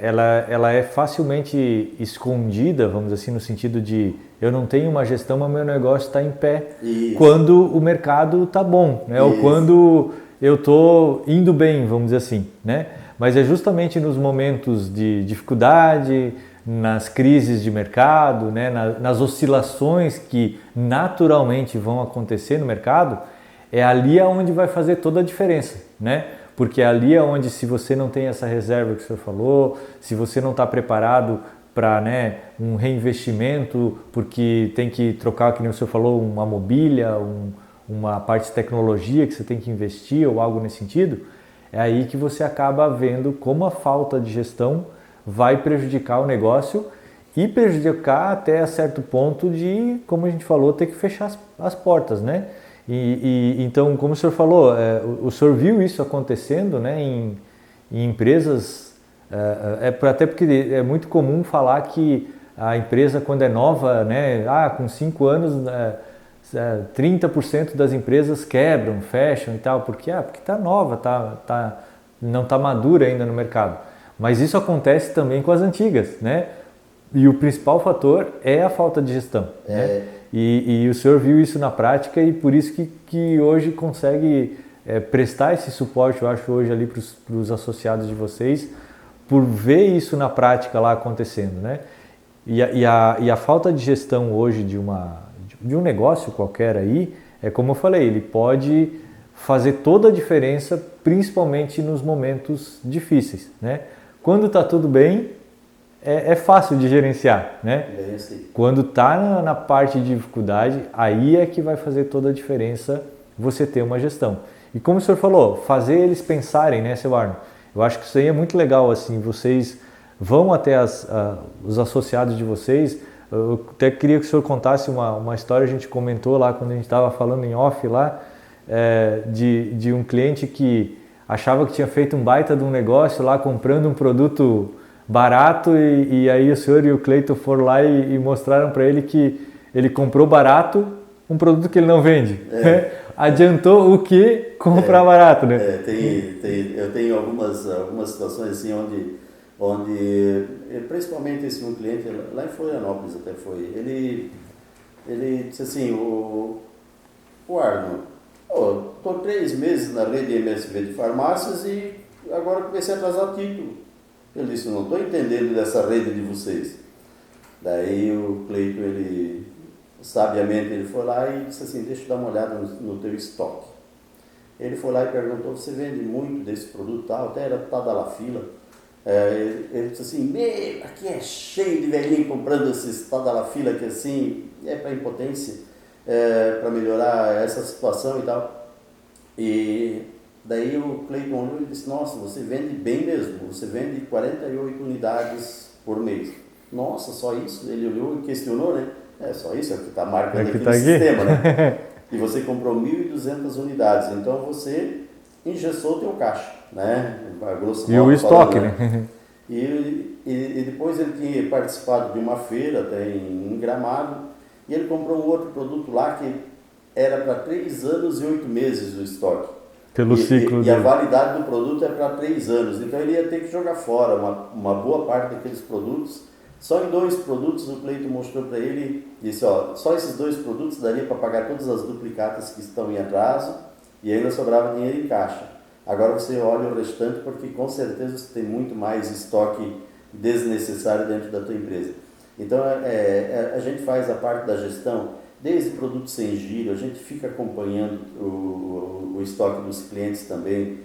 Ela é facilmente escondida, vamos dizer assim, no sentido de eu não tenho uma gestão, mas meu negócio está em pé. Isso. Quando o mercado está bom, né? Ou quando eu estou indo bem, vamos dizer assim, né? Mas é justamente nos momentos de dificuldade, nas crises de mercado, né? nas oscilações que naturalmente vão acontecer no mercado, é ali onde vai fazer toda a diferença, né? Porque ali é onde, se você não tem essa reserva que o senhor falou, se você não está preparado para, né, um reinvestimento, porque tem que trocar, que nem o senhor falou, uma mobília, uma parte de tecnologia que você tem que investir ou algo nesse sentido, é aí que você acaba vendo como a falta de gestão vai prejudicar o negócio e prejudicar até certo ponto de, como a gente falou, ter que fechar as portas, né? Então, como o senhor falou, o senhor viu isso acontecendo, né, em empresas, até porque é muito comum falar que a empresa, quando é nova, né, com 5 anos, 30% das empresas quebram, fecham e tal, porque está nova, não está madura ainda no mercado. Mas isso acontece também com as antigas, né? E o principal fator é a falta de gestão, né? E o senhor viu isso na prática e por isso que hoje consegue prestar esse suporte, eu acho, hoje ali para os associados de vocês, por ver isso na prática lá acontecendo, né? E a falta de gestão hoje de um negócio qualquer aí, como eu falei, ele pode fazer toda a diferença, principalmente nos momentos difíceis, né? Quando está tudo bem, é fácil de gerenciar, né? Quando está na parte de dificuldade, aí é que vai fazer toda a diferença você ter uma gestão. E como o senhor falou, fazer eles pensarem, né, seu Arno? Eu acho que isso aí é muito legal, assim, vocês vão até os associados de vocês. Eu até queria que o senhor contasse uma história, a gente comentou lá quando a gente estava falando em off lá, de um cliente que achava que tinha feito um baita de um negócio lá, comprando um produto barato e aí o senhor e o Cleiton foram lá e mostraram para ele que ele comprou barato um produto que ele não vende. Né? Adiantou o que comprar barato, né? Eu tenho algumas situações assim onde principalmente esse um cliente lá em Florianópolis até foi, ele disse assim, o Arno, estou 3 meses na rede MSV de farmácias e agora comecei a atrasar título. Ele disse, não estou entendendo dessa rede de vocês. Daí o Cleiton, sabiamente, ele foi lá e disse assim, deixa eu dar uma olhada no teu estoque. Ele foi lá e perguntou, você vende muito desse produto tal? Até era Tadalafila. Ele disse assim, aqui é cheio de velhinho comprando esses Tadalafila, que assim, é para impotência, para melhorar essa situação e tal. E daí o Cleiton olhou e disse, nossa, você vende bem mesmo, você vende 48 unidades por mês. Nossa, só isso? Ele olhou e questionou, né? Só isso, é o que está marcando aqui no sistema, né? E você comprou 1.200 unidades, então você engessou o teu caixa, né? E o estoque, né? E depois ele tinha participado de uma feira até em Gramado, e ele comprou um outro produto lá que era para 3 anos e 8 meses o estoque. Pelo ciclo e a validade do produto é para 3 anos, então ele ia ter que jogar fora uma boa parte daqueles produtos. Só em 2 produtos o Cleiton mostrou para ele, disse, só esses 2 produtos daria para pagar todas as duplicatas que estão em atraso e ainda sobrava dinheiro em caixa. Agora você olha o restante porque com certeza você tem muito mais estoque desnecessário dentro da tua empresa. Então a gente faz a parte da gestão, desde produtos sem giro, a gente fica acompanhando o estoque dos clientes também,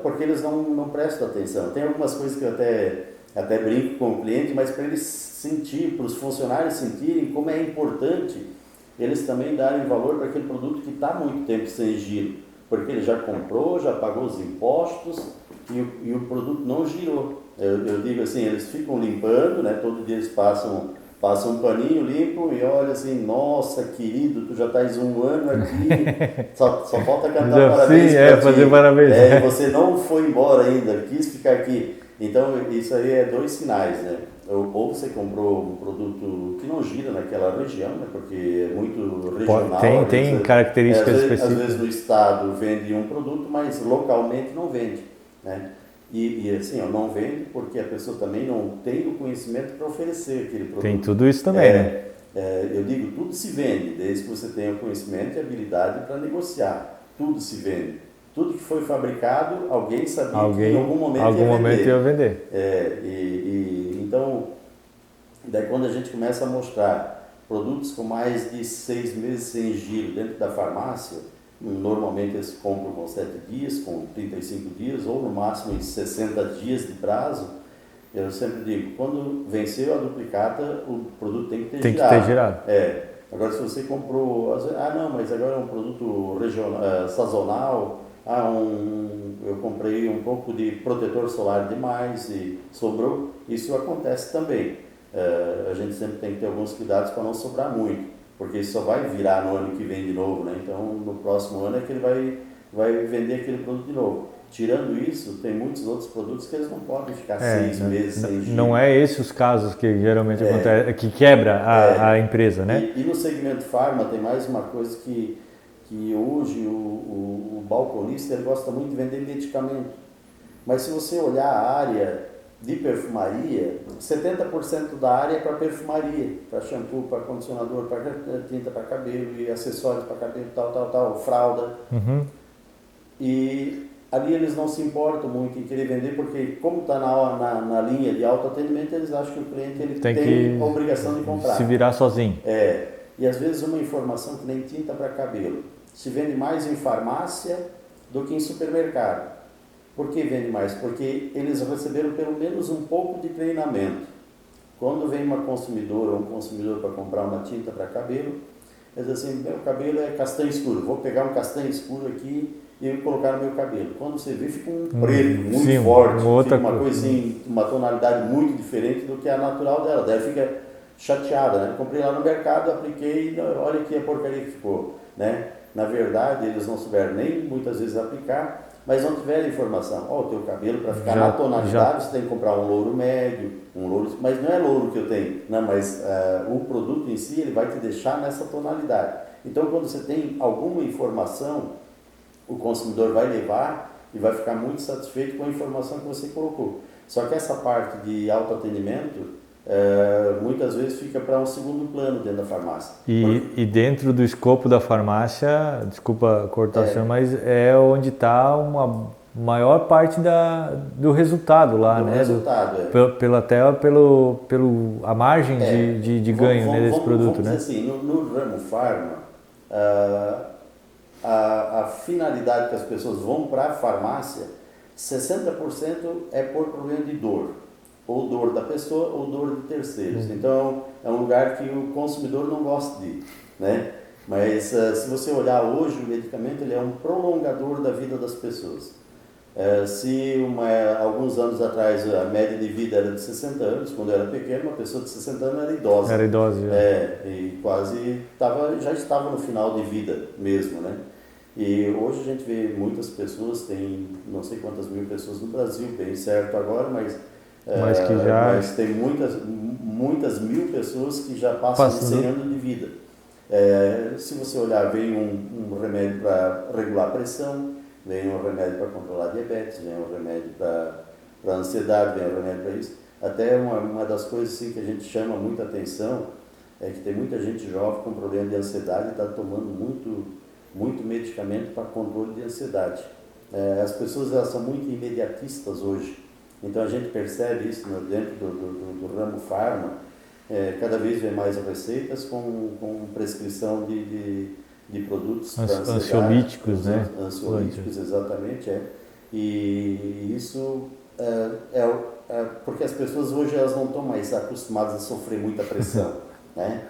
porque eles não prestam atenção. Tem algumas coisas que eu até brinco com o cliente, mas para eles sentir, para os funcionários sentirem como é importante eles também darem valor para aquele produto que está muito tempo sem giro, porque ele já comprou, já pagou os impostos e o produto não girou. Eu digo assim, eles ficam limpando, né? Todo dia eles passam um paninho limpo e olha assim, nossa querido, tu já estás 1 ano aqui, só falta cantar parabéns para ti. Fazer parabéns. Você não foi embora ainda, quis ficar aqui. Então isso aí é 2 sinais, né? Ou você comprou um produto que não gira naquela região, né? Porque é muito regional. Tem características específicas. Às vezes no estado vende um produto, mas localmente não vende, né? E assim, não vende porque a pessoa também não tem o conhecimento para oferecer aquele produto. Tem tudo isso também, né? Eu digo, tudo se vende, desde que você tenha o conhecimento e habilidade para negociar. Tudo se vende. Tudo que foi fabricado, alguém sabia que em algum momento ia vender. Então, daí quando a gente começa a mostrar produtos com mais de 6 meses sem giro dentro da farmácia, normalmente eles compram com 7 dias, com 35 dias, ou no máximo em 60 dias de prazo. Eu sempre digo, quando venceu a duplicata, o produto tem que ter girado. Tem que ter girado. Agora, se você comprou, mas agora é um produto regional, sazonal, eu comprei um pouco de protetor solar demais e sobrou, isso acontece também. A gente sempre tem que ter alguns cuidados para não sobrar muito, porque isso só vai virar no ano que vem de novo, né? Então, no próximo ano é que ele vai vender aquele produto de novo. Tirando isso, tem muitos outros produtos que eles não podem ficar 6 meses sem giro. Não é esses os casos que geralmente acontece, que quebra a empresa, né? E no segmento farma tem mais uma coisa que hoje o balconista ele gosta muito de vender medicamento. Mas se você olhar a área de perfumaria, 70% da área é para perfumaria, para shampoo, para condicionador, para tinta para cabelo e acessórios para cabelo, tal, fralda. Uhum. E ali eles não se importam muito em querer vender, porque como está na linha de autoatendimento, eles acham que o cliente ele tem a obrigação de comprar. Se virar sozinho. E às vezes uma informação que nem tinta para cabelo se vende mais em farmácia do que em supermercado. Por que vende mais? Porque eles receberam pelo menos um pouco de treinamento. Quando vem uma consumidora ou um consumidor para comprar uma tinta para cabelo, eles dizem assim, meu cabelo é castanho escuro, vou pegar um castanho escuro aqui e colocar no meu cabelo. Quando você vê, fica um preto muito forte, fica uma coisinha, uma tonalidade muito diferente do que a natural dela. Daí fica chateada, né? Comprei lá no mercado, apliquei e olha que a porcaria que ficou, né? Na verdade, eles não souberam nem muitas vezes aplicar, mas não tiveram informação. O teu cabelo, para ficar na tonalidade, você tem que comprar um louro médio, mas não é louro que eu tenho, não, mas o produto em si, ele vai te deixar nessa tonalidade. Então, quando você tem alguma informação, o consumidor vai levar e vai ficar muito satisfeito com a informação que você colocou. Só que essa parte de autoatendimento, muitas vezes fica para um segundo plano dentro da farmácia. E dentro do escopo da farmácia, desculpa cortar o senhor, mas é onde está uma maior parte do resultado lá, né? A margem de ganho desse produto, vamos né? Dizer assim, no ramo farma, a finalidade que as pessoas vão para a farmácia, 60% é por problema de dor. Ou dor da pessoa ou dor de terceiros. Então, é um lugar que o consumidor não gosta de ir, né? Mas se você olhar hoje, o medicamento ele é um prolongador da vida das pessoas. Se alguns anos atrás a média de vida era de 60 anos, quando eu era pequeno, uma pessoa de 60 anos era idosa. Era idosa, e quase já estava no final de vida mesmo, né? E hoje a gente vê muitas pessoas, tem não sei quantas mil pessoas no Brasil, bem certo agora, mas tem muitas mil pessoas que já passam de 100 anos de vida. Se você olhar, vem um remédio para regular a pressão, vem um remédio para controlar a diabetes, vem um remédio para ansiedade, vem um remédio para isso. Até uma das coisas assim, que a gente chama muita atenção é que tem muita gente jovem com problema de ansiedade e está tomando muito medicamento para controle de ansiedade. As pessoas elas são muito imediatistas hoje. Então a gente percebe isso dentro do ramo farma, cada vez vem mais receitas com prescrição de produtos ansiolíticos, né? Ansiolíticos, exatamente. E isso porque as pessoas hoje elas não estão mais acostumadas a sofrer muita pressão, né?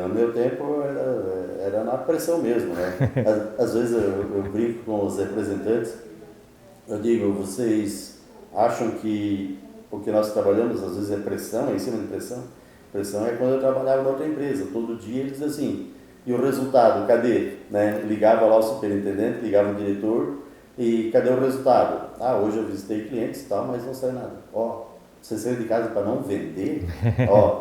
No meu tempo era na pressão mesmo, né? Às vezes eu brinco com os representantes, eu digo, vocês acham que o que nós trabalhamos às vezes é pressão, é em cima de pressão? Pressão é quando eu trabalhava em outra empresa, todo dia eles diziam assim, e o resultado, cadê? Né? Ligava lá o superintendente, ligava o diretor, e cadê o resultado? Hoje eu visitei clientes e tal, mas não sai nada. Você saiu de casa para não vender?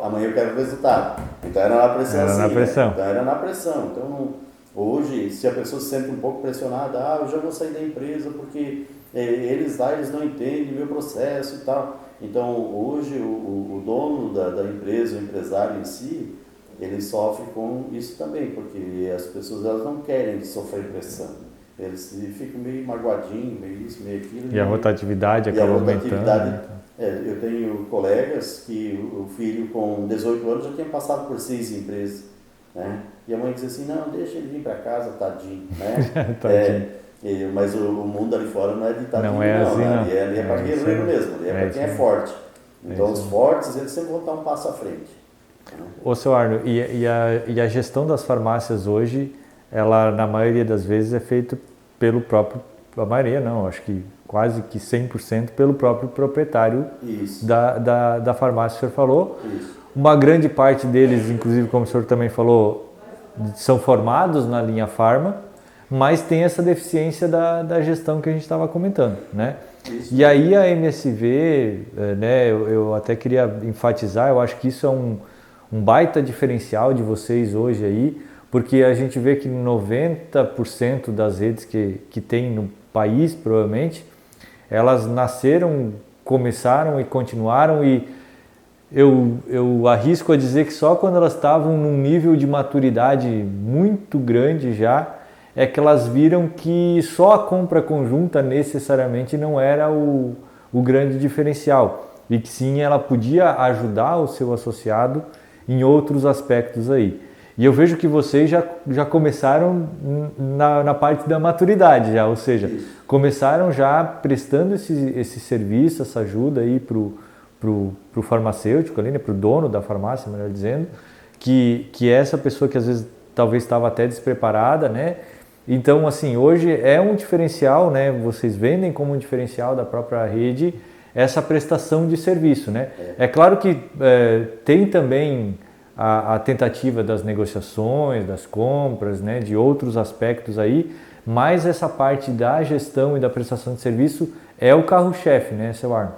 Amanhã eu quero o resultado. Então era na pressão. Era na pressão. Né? Então era na pressão. Então hoje, se a pessoa se sente um pouco pressionada, eu já vou sair da empresa porque eles não entendem o meu processo e tal. Então hoje o dono da empresa, o empresário em si, ele sofre com isso também, porque as pessoas elas não querem sofrer pressão. Eles ficam meio magoadinhos, meio isso, meio aquilo. E a rotatividade acaba aumentando. Eu tenho colegas que o filho com 18 anos já tinha passado por 6 empresas, né? E a mãe dizia assim, não, deixa ele vir para casa, tadinho, né? Tadinho. Mas o mundo ali fora não é de tadinho, não. É assim, não. Ali é para guerreiro mesmo, ali é para quem é forte. Então os fortes, eles sempre vão estar um passo à frente. Ô, seu Arno, e a gestão das farmácias hoje, ela na maioria das vezes é feita pelo próprio, a maioria não, acho que quase que 100% pelo próprio proprietário da farmácia que o senhor falou. Isso. Uma grande parte deles, inclusive como o senhor também falou, são formados na linha farma, mas tem essa deficiência da gestão que a gente estava comentando, né? Isso. E aí a MSV, né, eu até queria enfatizar, eu acho que isso é um baita diferencial de vocês hoje aí, porque a gente vê que 90% das redes que tem no país, provavelmente, elas nasceram, começaram e continuaram, e eu arrisco a dizer que só quando elas estavam num nível de maturidade muito grande já, é que elas viram que só a compra conjunta necessariamente não era o grande diferencial, e que sim, ela podia ajudar o seu associado em outros aspectos aí. E eu vejo que vocês já começaram na parte da maturidade, já, ou seja, começaram já prestando esse serviço, essa ajuda aí pro farmacêutico ali, né, pro dono da farmácia, melhor dizendo, que é essa pessoa que às vezes talvez estava até despreparada, né? Então, assim, hoje é um diferencial, né? Vocês vendem como um diferencial da própria rede essa prestação de serviço, né? É claro que tem também a tentativa das negociações, das compras, né, de outros aspectos aí, mas essa parte da gestão e da prestação de serviço é o carro-chefe, né, seu Arno?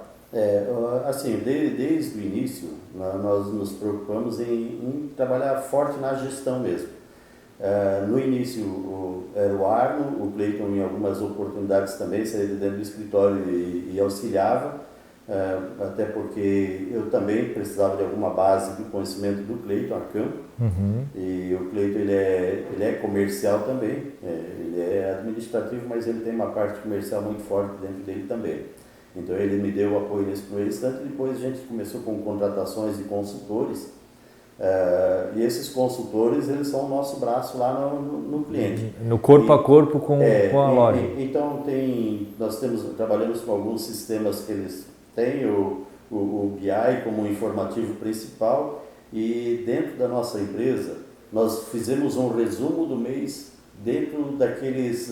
Assim, desde o início, nós nos preocupamos em trabalhar forte na gestão mesmo. No início era o Arno, o Cleiton em algumas oportunidades também saía de dentro do escritório e auxiliava, até porque eu também precisava de alguma base do conhecimento do Cleiton a campo. E o Cleiton ele é comercial também, ele é administrativo, mas ele tem uma parte comercial muito forte dentro dele também. Então ele me deu apoio nesse primeiro instante, depois a gente começou com contratações de consultores, e esses consultores eles são o nosso braço lá no cliente. No corpo a corpo com a loja. Então nós trabalhamos com alguns sistemas que eles têm o BI como informativo principal, e dentro da nossa empresa nós fizemos um resumo do mês dentro daqueles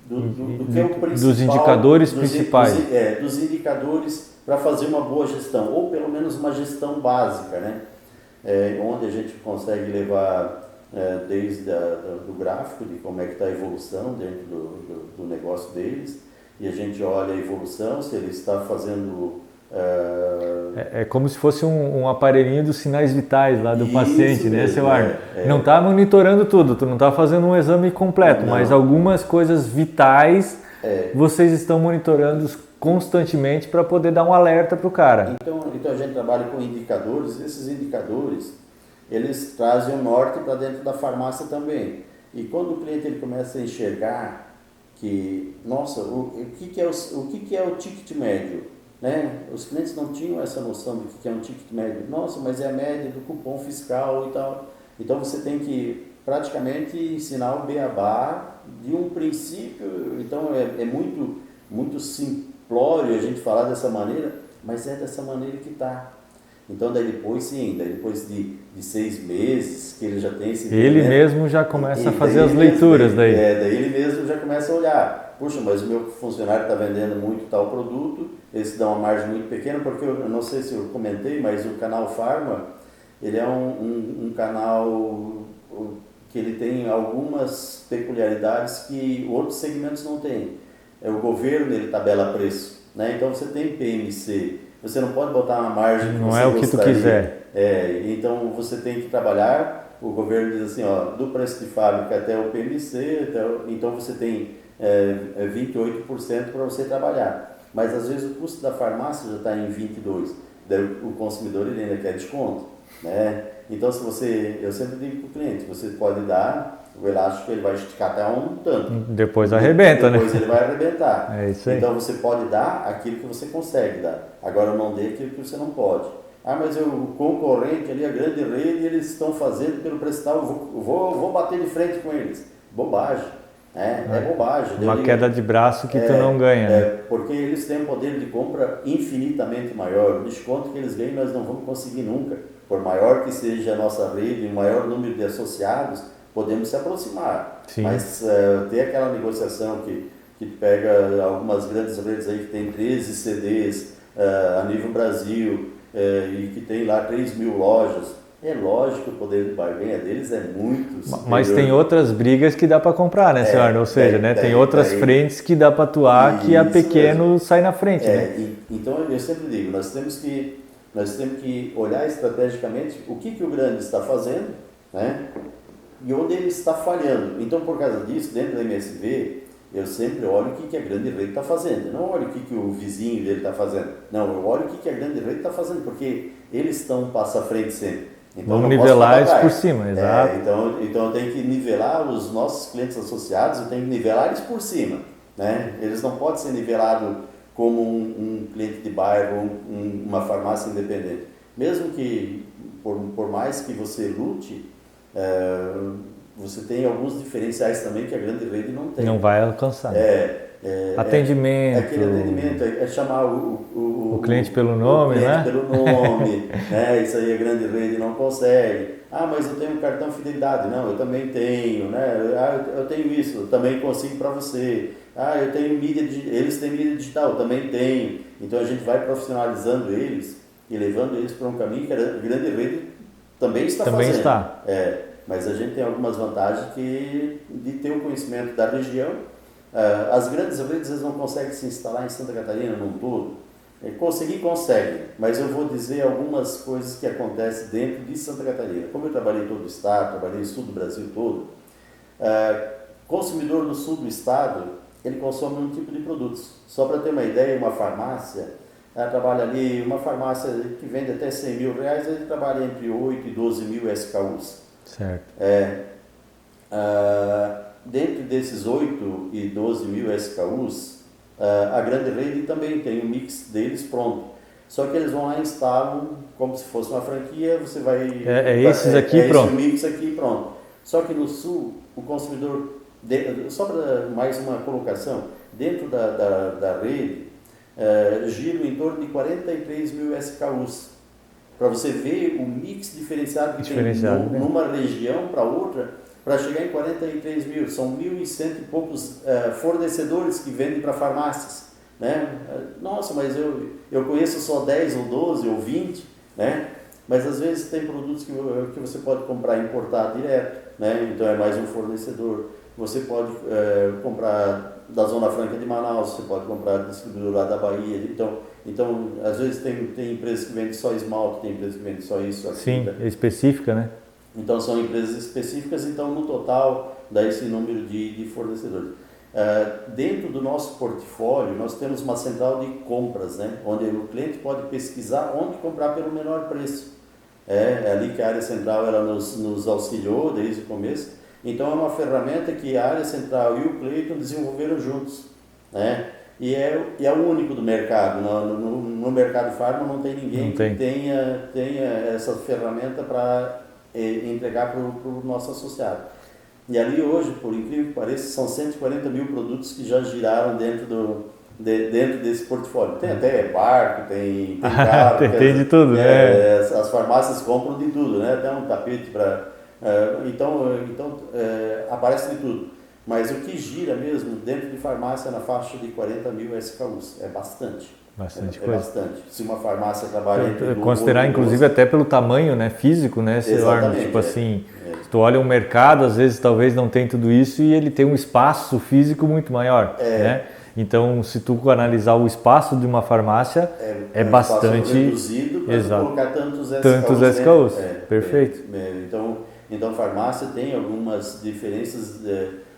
do que é o principal, dos indicadores principais. Dos indicadores para fazer uma boa gestão, ou pelo menos uma gestão básica, né? Onde a gente consegue levar desde do gráfico de como é que está a evolução dentro do negócio deles, e a gente olha a evolução, se ele está fazendo... É como se fosse um aparelhinho dos sinais vitais lá do paciente, mesmo, né, seu Arno? Não está monitorando tudo, tu não está fazendo um exame completo, mas algumas coisas vitais vocês estão monitorando constantemente para poder dar um alerta para o cara. Então a gente trabalha com indicadores, esses indicadores, eles trazem o norte para dentro da farmácia também. E quando o cliente ele começa a enxergar que, nossa, o que é o ticket médio? Né? Os clientes não tinham essa noção do que é um ticket médio. Nossa, mas é a média do cupom fiscal e tal. Então você tem que praticamente ensinar o beabá de um princípio. Então é muito, muito simplório a gente falar dessa maneira, mas é dessa maneira que está. Então daí depois depois de 6 meses que ele já tem esse ele mesmo já começa a fazer as leituras daí. Daí ele mesmo já começa a olhar, puxa, mas o meu funcionário está vendendo muito tal produto, esse dá uma margem muito pequena, porque eu não sei se eu comentei, mas o canal Farma, ele é um canal que ele tem algumas peculiaridades que outros segmentos não têm. O governo, ele tabela preço, né? Então você tem PMC, você não pode botar uma margem que não você é o que gostaria. tu quiser. Então você tem que trabalhar, o governo diz assim, ó, do preço de fábrica até o PMC, então você tem 28% para você trabalhar. Mas às vezes o custo da farmácia já está em 22%, daí o consumidor ele ainda quer desconto, né? Então eu sempre digo para o cliente, você pode dar o elástico, ele vai esticar até um tanto. Depois arrebenta, depois ele vai arrebentar. É isso aí. Então você pode dar aquilo que você consegue dar. Agora não dê aquilo que você não pode. Mas o concorrente ali, a grande rede, eles estão fazendo pelo preço tal, eu vou bater de frente com eles. Bobagem. É bobagem. Uma queda de braço que tu não ganha. Né? Porque eles têm um poder de compra infinitamente maior. O desconto que eles ganham nós não vamos conseguir nunca. Por maior que seja a nossa rede, o maior número de associados, podemos se aproximar. Sim. Mas tem aquela negociação que pega algumas grandes redes aí que tem 13 CDs a nível Brasil e que tem lá 3.000 lojas. É lógico que o poder de barganha deles é muito superior. Mas tem outras brigas que dá para comprar, né, senhor? Ou seja, tem outras frentes que dá para atuar que a pequeno mesmo. Sai na frente. Né? Então eu sempre digo, nós temos que olhar estrategicamente o que o grande está fazendo, né? E onde ele está falhando. Então, por causa disso, dentro da MSV, eu sempre olho o que a grande rede está fazendo. Eu não olho o que o vizinho dele está fazendo. Não, eu olho o que a grande rede está fazendo, porque eles estão um passo à frente sempre. Então, vamos nivelar isso por cima, exato. Então eu tenho que nivelar os nossos clientes associados, eu tenho que nivelar eles por cima. Né? Eles não podem ser nivelados como um cliente de bairro, uma farmácia independente. Mesmo que, por mais que você lute, você tem alguns diferenciais também que a grande rede não tem. Não vai alcançar. Atendimento. Aquele atendimento é chamar o cliente pelo nome, o cliente, né? pelo nome, né? Isso aí a grande rede não consegue. Mas eu tenho um cartão fidelidade. Não, eu também tenho, né? Eu tenho isso, eu também consigo para você. Eu tenho mídia digital, eles têm mídia digital, eu também tenho. Então a gente vai profissionalizando eles e levando eles para um caminho que a grande rede também está fazendo. Mas a gente tem algumas vantagens de ter o conhecimento da região. As grandes redes eles não conseguem se instalar em Santa Catarina num todo. Consegue, mas eu vou dizer algumas coisas que acontecem dentro de Santa Catarina. Como eu trabalhei em todo o estado, trabalhei no sul do Brasil todo, consumidor do sul do estado, ele consome um tipo de produtos. Só para ter uma ideia, uma farmácia, ela trabalha ali, uma farmácia que vende até 100 mil reais, ele trabalha entre 8 e 12 mil SKUs. Certo. Dentro desses 8 e 12 mil SKUs, a grande rede também tem um mix deles pronto. Só que eles vão lá e instalam como se fosse uma franquia, você vai... esses aqui pronto. Esse mix aqui pronto. Só que no sul, o consumidor... Só para mais uma colocação, dentro da rede, gira em torno de 43 mil SKUs. Para você ver o mix diferenciado que tem numa região para outra, para chegar em 43 mil. São 1.100 e poucos fornecedores que vendem para farmácias. Né? Nossa, mas eu conheço só 10 ou 12 ou 20, né? Mas às vezes tem produtos que você pode comprar e importar direto, né? Então é mais um fornecedor. Você pode comprar da Zona Franca de Manaus, você pode comprar distribuidor lá da Bahia. Então às vezes tem empresas que vendem só esmalte, tem empresas que vendem só isso. Sim, é específica, né? Então são empresas específicas, então no total dá esse número de fornecedores. Dentro do nosso portfólio, nós temos uma central de compras, né? Onde o cliente pode pesquisar onde comprar pelo menor preço. É ali que a área central ela nos auxiliou desde o começo. Então é uma ferramenta que a área central e o Cleiton desenvolveram juntos, né? E é o único do mercado. No mercado farma não tem ninguém que tenha essa ferramenta para entregar para o nosso associado. E ali hoje, por incrível que pareça, são 140 mil produtos que já giraram dentro desse portfólio. Tem até barco, tem carro. Tem de tudo, né? As farmácias compram de tudo, né? Até um tapete para... aparece de tudo. Mas o que gira mesmo dentro de farmácia é na faixa de 40 mil SKUs. É bastante. Bastante coisa. Bastante. Se uma farmácia trabalha entre... Considerar, inclusive, até pelo tamanho, né, físico, né, Arno? Tipo assim, tu olha um mercado, às vezes talvez não tem tudo isso e ele tem um espaço físico muito maior, né? Então, se tu analisar o espaço de uma farmácia, é bastante reduzido para colocar tantos SKUs. Perfeito. Então, farmácia tem algumas diferenças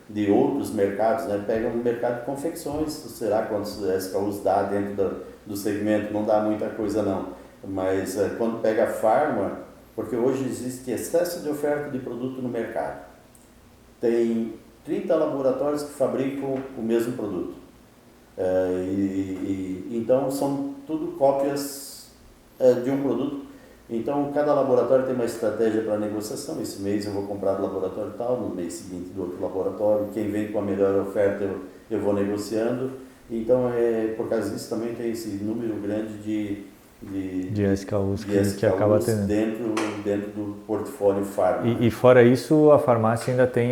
de outros mercados, né? Pega um mercado de confecções, será quantos SKUs dá dentro do segmento? Não dá muita coisa não, mas quando pega farma, porque hoje existe excesso de oferta de produto no mercado, tem 30 laboratórios que fabricam o mesmo produto, então são tudo cópias de um produto. Então, cada laboratório tem uma estratégia para negociação. Esse mês eu vou comprar do laboratório tal, no mês seguinte do outro laboratório. Quem vem com a melhor oferta eu vou negociando. Então, por causa disso, também tem esse número grande de SKUs que acaba tendo dentro do portfólio farma. E fora isso, a farmácia ainda tem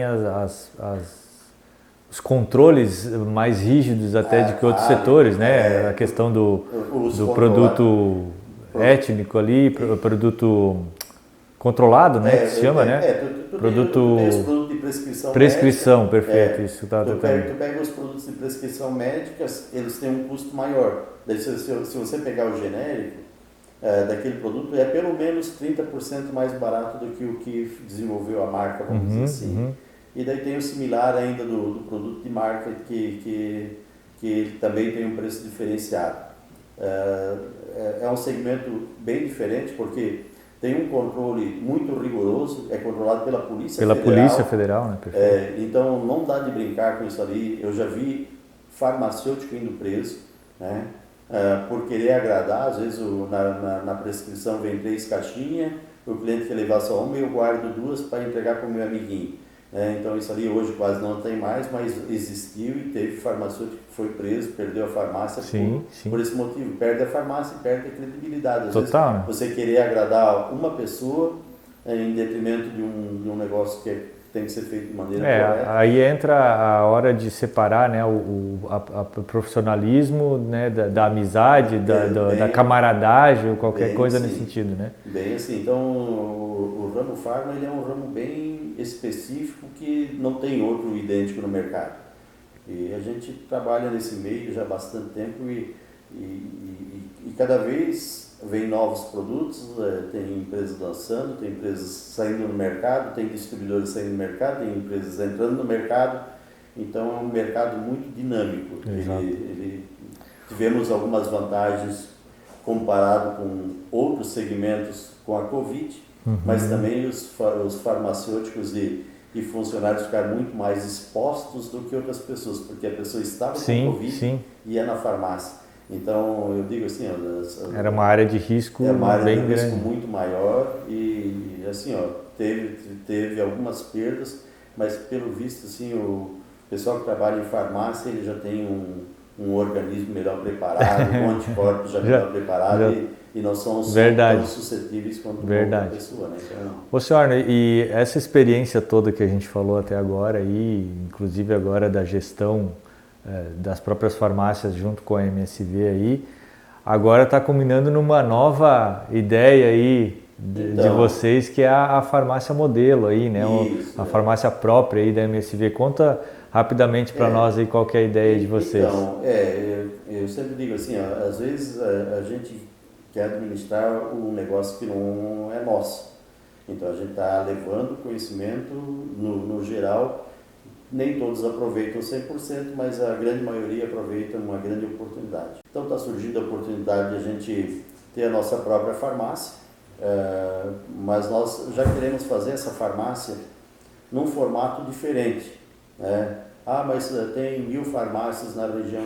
os controles mais rígidos até de que outros setores, né? A questão do produto étnico ali, produto controlado, né, que se chama, né? Produto de prescrição médica. Perfeito, isso tá tu pega os produtos de prescrição médicas, eles têm um custo maior. Daí, se você pegar o genérico daquele produto, é pelo menos 30% mais barato do que o que desenvolveu a marca, vamos dizer assim. E daí tem o similar ainda do produto de marca que também tem um preço diferenciado. É um segmento bem diferente porque tem um controle muito rigoroso, é controlado pela Polícia Federal. Pela Polícia Federal, né? Perfeito. Então não dá de brincar com isso ali. Eu já vi farmacêutico indo preso, né? Por querer agradar, às vezes na prescrição vem 3 caixinhas, o cliente quer levar só uma e eu guardo 2 para entregar para o meu amiguinho. Então isso ali hoje quase não tem mais, mas existiu e teve farmacêutico que foi preso, perdeu a farmácia por esse motivo. Perde a farmácia e perde a credibilidade. Às vezes você querer agradar uma pessoa em detrimento de um negócio que tem que ser feito de maneira correta. Aí entra a hora de separar, né, o profissionalismo, né, da amizade, da camaradagem, ou qualquer coisa nesse sentido, né? Bem assim, então o ramo farma ele é um ramo bem específico que não tem outro idêntico no mercado. E a gente trabalha nesse meio já há bastante tempo e cada vez vem novos produtos, tem empresas lançando, tem empresas saindo no mercado, tem distribuidores saindo no mercado, tem empresas entrando no mercado, então é um mercado muito dinâmico. Tivemos algumas vantagens comparado com outros segmentos com a Covid, mas também os farmacêuticos e funcionários ficaram muito mais expostos do que outras pessoas, porque a pessoa estava com Covid e ia na farmácia. Então, eu digo assim... era uma área de risco bem grande. Era uma área de risco muito maior e, assim, teve algumas perdas, mas, pelo visto, assim, o pessoal que trabalha em farmácia, ele já tem um organismo melhor preparado, um anticorpo já melhor preparado e não são tão suscetíveis quanto outra pessoa, né? Então... Ô, senhor, e essa experiência toda que a gente falou até agora, e inclusive agora da gestão das próprias farmácias junto com a MSV aí, agora está culminando numa nova ideia aí de vocês, que é a farmácia modelo aí, né? A farmácia própria aí da MSV. Conta rapidamente para nós aí qual que é a ideia de vocês. Então, eu sempre digo assim, às vezes a gente quer administrar um negócio que não é nosso. Então a gente está levando conhecimento no geral. Nem todos aproveitam 100%, mas a grande maioria aproveita uma grande oportunidade. Então está surgindo a oportunidade de a gente ter a nossa própria farmácia, mas nós já queremos fazer essa farmácia num formato diferente, né? Mas tem 1000 farmácias na região,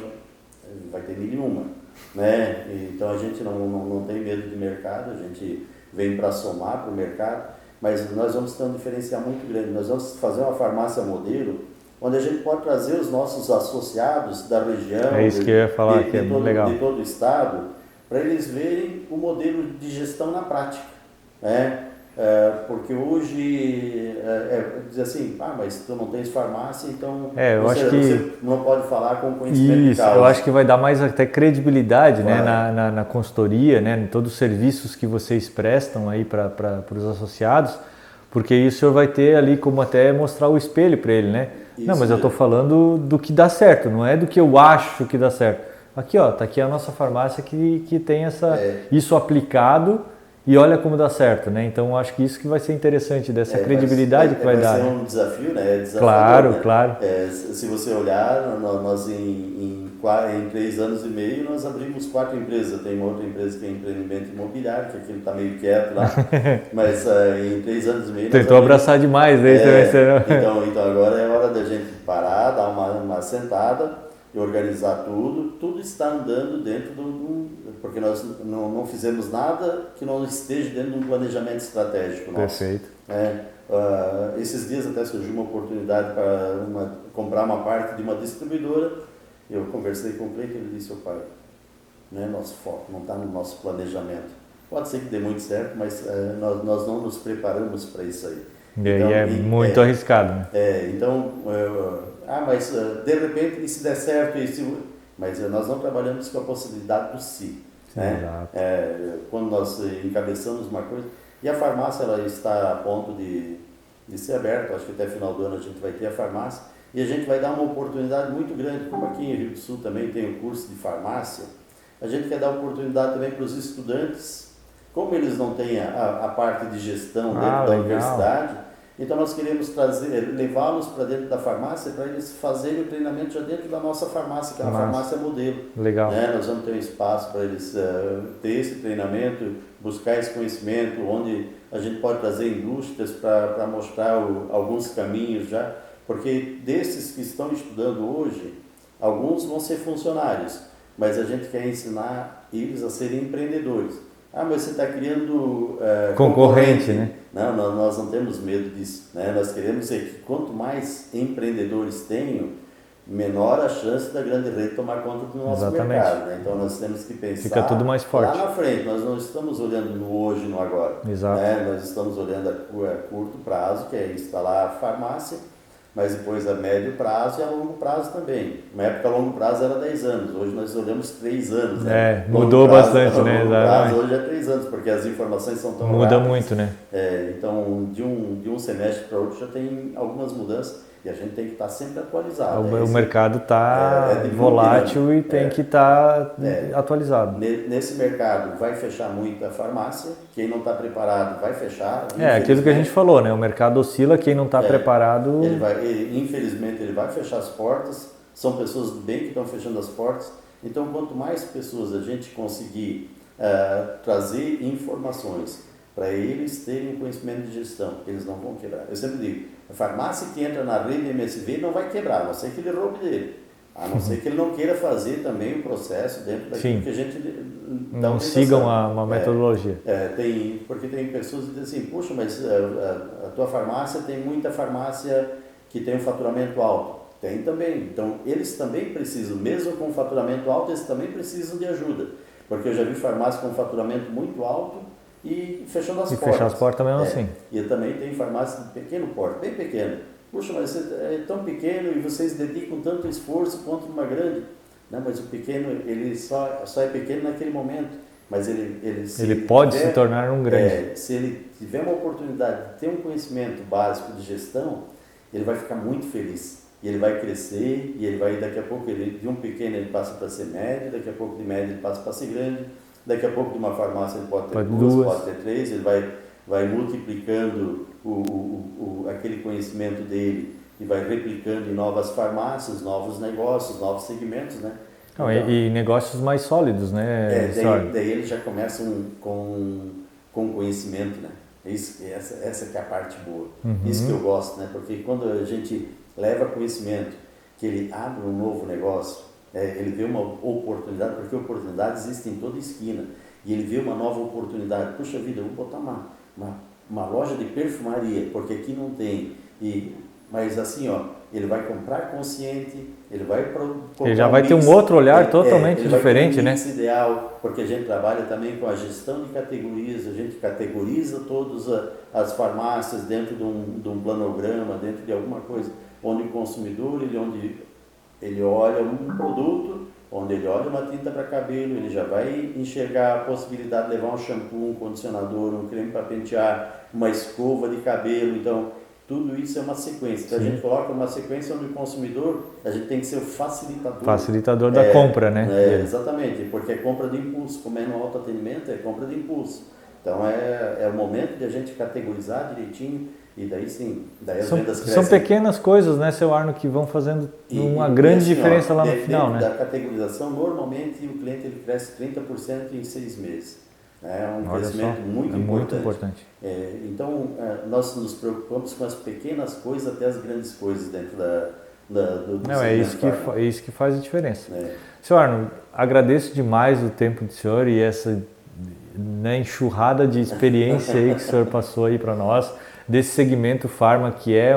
vai ter 1001, né? Então a gente não tem medo de mercado, a gente vem para somar para o mercado. mas nós vamos ter um diferencial muito grande. Nós vamos fazer uma farmácia modelo, onde a gente pode trazer os nossos associados da região, É isso que eu ia falar, que é muito legal. De todo o estado, para eles verem o modelo de gestão na prática, né? Porque hoje diz assim, mas tu não tens farmácia, então eu acho que você não pode falar com conhecimento de isso, causa. eu acho que vai dar mais até credibilidade, né, na consultoria, né, em todos os serviços que vocês prestam aí para os associados, porque isso o senhor vai ter ali como até mostrar o espelho para ele, né? Isso não, mas eu estou mesmo. falando do que dá certo, não é do que eu acho que dá certo. Aqui, ó, tá aqui a nossa farmácia que tem isso aplicado e olha como dá certo, né? Então acho que isso que vai ser interessante, dessa credibilidade que vai dar. Vai ser um desafio, né? Claro, né? claro. Se você olhar, nós em 3 anos e meio nós abrimos 4 empresas. Tem uma outra empresa que é empreendimento imobiliário, que aquilo está meio quieto lá, mas em 3 anos e meio... Tentou abraçar demais, né? Então agora é hora da gente parar, dar uma sentada e organizar tudo. Tudo está andando dentro porque nós não fizemos nada que não esteja dentro de um planejamento estratégico nosso. Perfeito. Esses dias até surgiu uma oportunidade para comprar uma parte de uma distribuidora. Eu conversei com o Cleiton e ele disse: pai, não é nosso foco, não está no nosso planejamento. Pode ser que dê muito certo, mas nós não nos preparamos para isso aí. Então, muito arriscado, né? Mas de repente, e se der certo, mas nós não trabalhamos com a possibilidade do si. Né? Quando nós encabeçamos uma coisa, e a farmácia ela está a ponto de ser aberta, acho que até final do ano a gente vai ter a farmácia, e a gente vai dar uma oportunidade muito grande, como aqui em Rio do Sul também tem o curso de farmácia, a gente quer dar oportunidade também para os estudantes, como eles não têm a parte de gestão dentro da universidade, então nós queremos levá-los para dentro da farmácia para eles fazerem o treinamento já dentro da nossa farmácia, que é uma farmácia modelo. Legal. Né? Nós vamos ter um espaço para eles ter esse treinamento, buscar esse conhecimento, onde a gente pode trazer indústrias para mostrar alguns caminhos já, porque desses que estão estudando hoje, alguns vão ser funcionários, mas a gente quer ensinar eles a serem empreendedores. Mas você está criando concorrente, né? Não, nós não temos medo disso. Né? Nós queremos que quanto mais empreendedores tenham, menor a chance da grande rede tomar conta do nosso mercado. Né? Então nós temos que pensar fica tudo mais forte. Lá na frente. Nós não estamos olhando no hoje e no agora. Exato. Né? Nós estamos olhando a curto prazo, que é instalar a farmácia, mas depois a médio prazo e a longo prazo também. Na época a longo prazo era 10 anos, hoje nós olhamos 3 anos. Né? Mudou bastante, né? Longo prazo hoje é 3 anos, porque as informações são tão Muda rápidas. muito, né? Então, de um semestre para outro já tem algumas mudanças e a gente tem que estar sempre atualizado. O mercado está volátil e tem que estar atualizado. Nesse mercado vai fechar muito a farmácia, quem não está preparado vai fechar. Aquilo que a gente falou, né? O mercado oscila, quem não está preparado... Infelizmente ele vai fechar as portas, são pessoas do bem que estão fechando as portas, então quanto mais pessoas a gente conseguir trazer informações para eles terem conhecimento de gestão, eles não vão quebrar. Eu sempre digo, a farmácia que entra na rede MSV não vai quebrar, a não ser que ele roube dele. A não ser que ele não queira fazer também o processo dentro daquilo que a gente não sigam uma metodologia. Porque tem pessoas que dizem assim, puxa, mas a tua farmácia tem muita farmácia que tem um faturamento alto. Tem também. Então, eles também precisam, mesmo com faturamento alto, eles também precisam de ajuda. Porque eu já vi farmácia com faturamento muito alto e fechando as portas. E fechar as portas também assim. E também tem farmácia de pequeno porte, bem pequeno. Puxa, mas é tão pequeno e vocês dedicam tanto esforço quanto uma grande. Não, mas o pequeno, ele só é pequeno naquele momento. Mas ele pode se tornar um grande. Se ele tiver uma oportunidade de ter um conhecimento básico de gestão, ele vai ficar muito feliz. E ele vai crescer, e ele vai, daqui a pouco, de um pequeno ele passa para ser médio, daqui a pouco de médio ele passa para ser grande, daqui a pouco de uma farmácia ele pode ter duas, pode ter 3, ele vai multiplicando aquele conhecimento dele e vai replicando em novas farmácias, novos negócios, novos segmentos, né? E negócios mais sólidos, né? Daí eles já começam com conhecimento, né? Essa que é a parte boa. Isso que eu gosto, né? Porque quando a gente leva conhecimento, que ele abre um novo negócio, ele vê uma oportunidade, porque oportunidades existem em toda esquina, e ele vê uma nova oportunidade. Puxa vida, eu vou botar uma loja de perfumaria, porque aqui não tem. Mas assim, ó, ele vai comprar consciente, ele vai ele já vai ter um outro olhar totalmente diferente, né? Ideal, porque a gente trabalha também com a gestão de categorias, a gente categoriza todas as farmácias dentro de um planograma, dentro de alguma coisa, onde o consumidor, onde ele olha um produto, onde ele olha uma tinta para cabelo, ele já vai enxergar a possibilidade de levar um shampoo, um condicionador, um creme para pentear, uma escova de cabelo. Então, tudo isso é uma sequência. Então, a gente coloca uma sequência onde o consumidor, a gente tem que ser o facilitador. Facilitador da compra, né? Exatamente, porque é compra de impulso. Como é no autoatendimento, é compra de impulso. Então, é o momento de a gente categorizar direitinho. E daí sim, daí as vendas crescem. São pequenas coisas, né, seu Arno, que vão fazendo uma grande diferença lá no final, né? Da categorização, normalmente o cliente ele cresce 30% em 6 meses. É um crescimento muito importante. Então, nós nos preocupamos com as pequenas coisas até as grandes coisas dentro do Não, é isso que faz a diferença. Seu Arno, agradeço demais o tempo do senhor e essa enxurrada de experiência aí que o senhor passou aí para nós, desse segmento Pharma, que é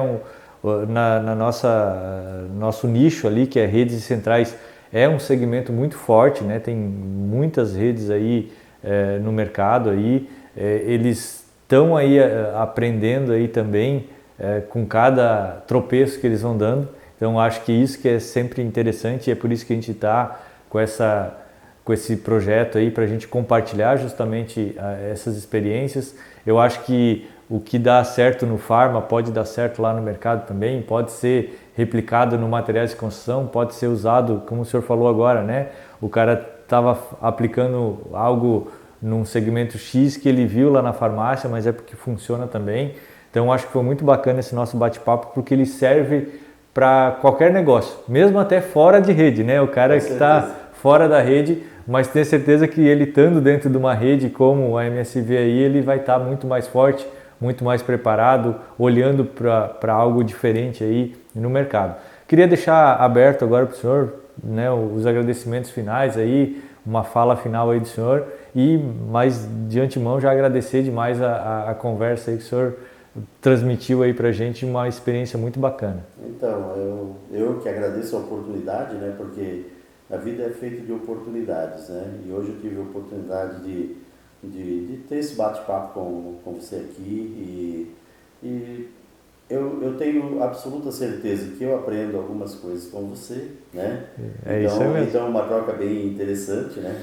nosso nicho ali, que é redes centrais, é um segmento muito forte, né? Tem muitas redes aí no mercado aí, eles estão aí aprendendo aí também com cada tropeço que eles vão dando. Então acho que isso que é sempre interessante e é por isso que a gente está com esse projeto aí para a gente compartilhar justamente essas experiências. Eu acho que o que dá certo no Pharma pode dar certo lá no mercado também, pode ser replicado no materiais de construção, pode ser usado, como o senhor falou agora, né? O cara estava aplicando algo num segmento X que ele viu lá na farmácia, mas é porque funciona também. Então acho que foi muito bacana esse nosso bate-papo, porque ele serve para qualquer negócio, mesmo até fora de rede, né? O cara que está fora da rede, mas tenho certeza que ele estando dentro de uma rede como a MSV aí, ele vai estar muito mais forte, muito mais preparado, olhando para algo diferente aí no mercado. Queria deixar aberto agora para o senhor, né, os agradecimentos finais aí, uma fala final aí do senhor mas de antemão já agradecer demais a conversa aí que o senhor transmitiu aí para a gente, uma experiência muito bacana. Então, eu que agradeço a oportunidade, né, porque a vida é feita de oportunidades, né, e hoje eu tive a oportunidade de ter esse bate-papo com você aqui e eu tenho absoluta certeza que eu aprendo algumas coisas com você, né? Isso mesmo. Então é uma troca bem interessante, né?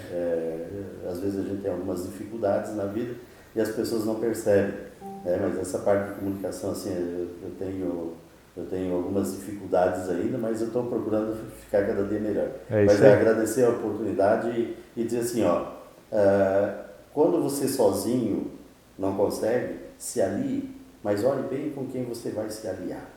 Às vezes a gente tem algumas dificuldades na vida e as pessoas não percebem, né? Mas essa parte de comunicação, assim, eu tenho algumas dificuldades ainda, mas eu estou procurando ficar cada dia melhor. Mas agradecer a oportunidade e dizer assim, quando você sozinho não consegue, se alie, mas olhe bem com quem você vai se aliar,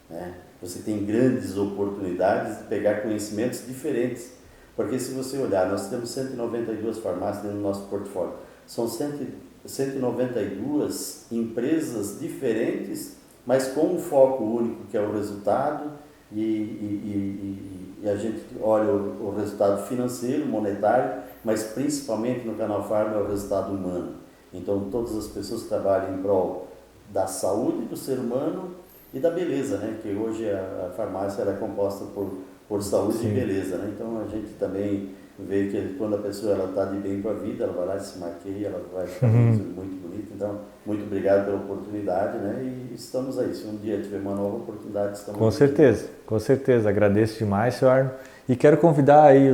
né? Você tem grandes oportunidades de pegar conhecimentos diferentes, porque se você olhar, nós temos 192 farmácias dentro do nosso portfólio, são 192 empresas diferentes, mas com um foco único, que é o resultado, e a gente olha o resultado financeiro, monetário, mas principalmente no Canal Pharma é o resultado humano. Então todas as pessoas que trabalham em prol da saúde do ser humano e da beleza, né? Que hoje a farmácia ela é composta por saúde e beleza, né? Então a gente também vê que quando a pessoa está de bem com a vida, ela vai lá e se maqueia, ela vai ficar muito bonita. Então, muito obrigado pela oportunidade, né? E estamos aí. Se um dia tiver uma nova oportunidade, estamos com certeza. Agradeço demais, senhor Arno. E quero convidar aí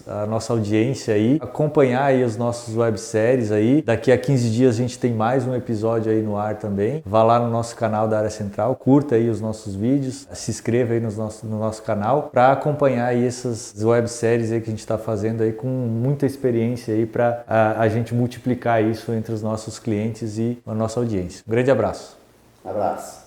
a nossa audiência aí, acompanhar aí os nossos webséries aí. Daqui a 15 dias a gente tem mais um episódio aí no ar também. Vá lá no nosso canal da Área Central, curta aí os nossos vídeos, se inscreva aí no nosso canal para acompanhar aí essas webséries aí que a gente está fazendo aí com muita experiência aí para a gente multiplicar isso entre os nossos clientes e a nossa audiência. Um grande abraço. Abraço.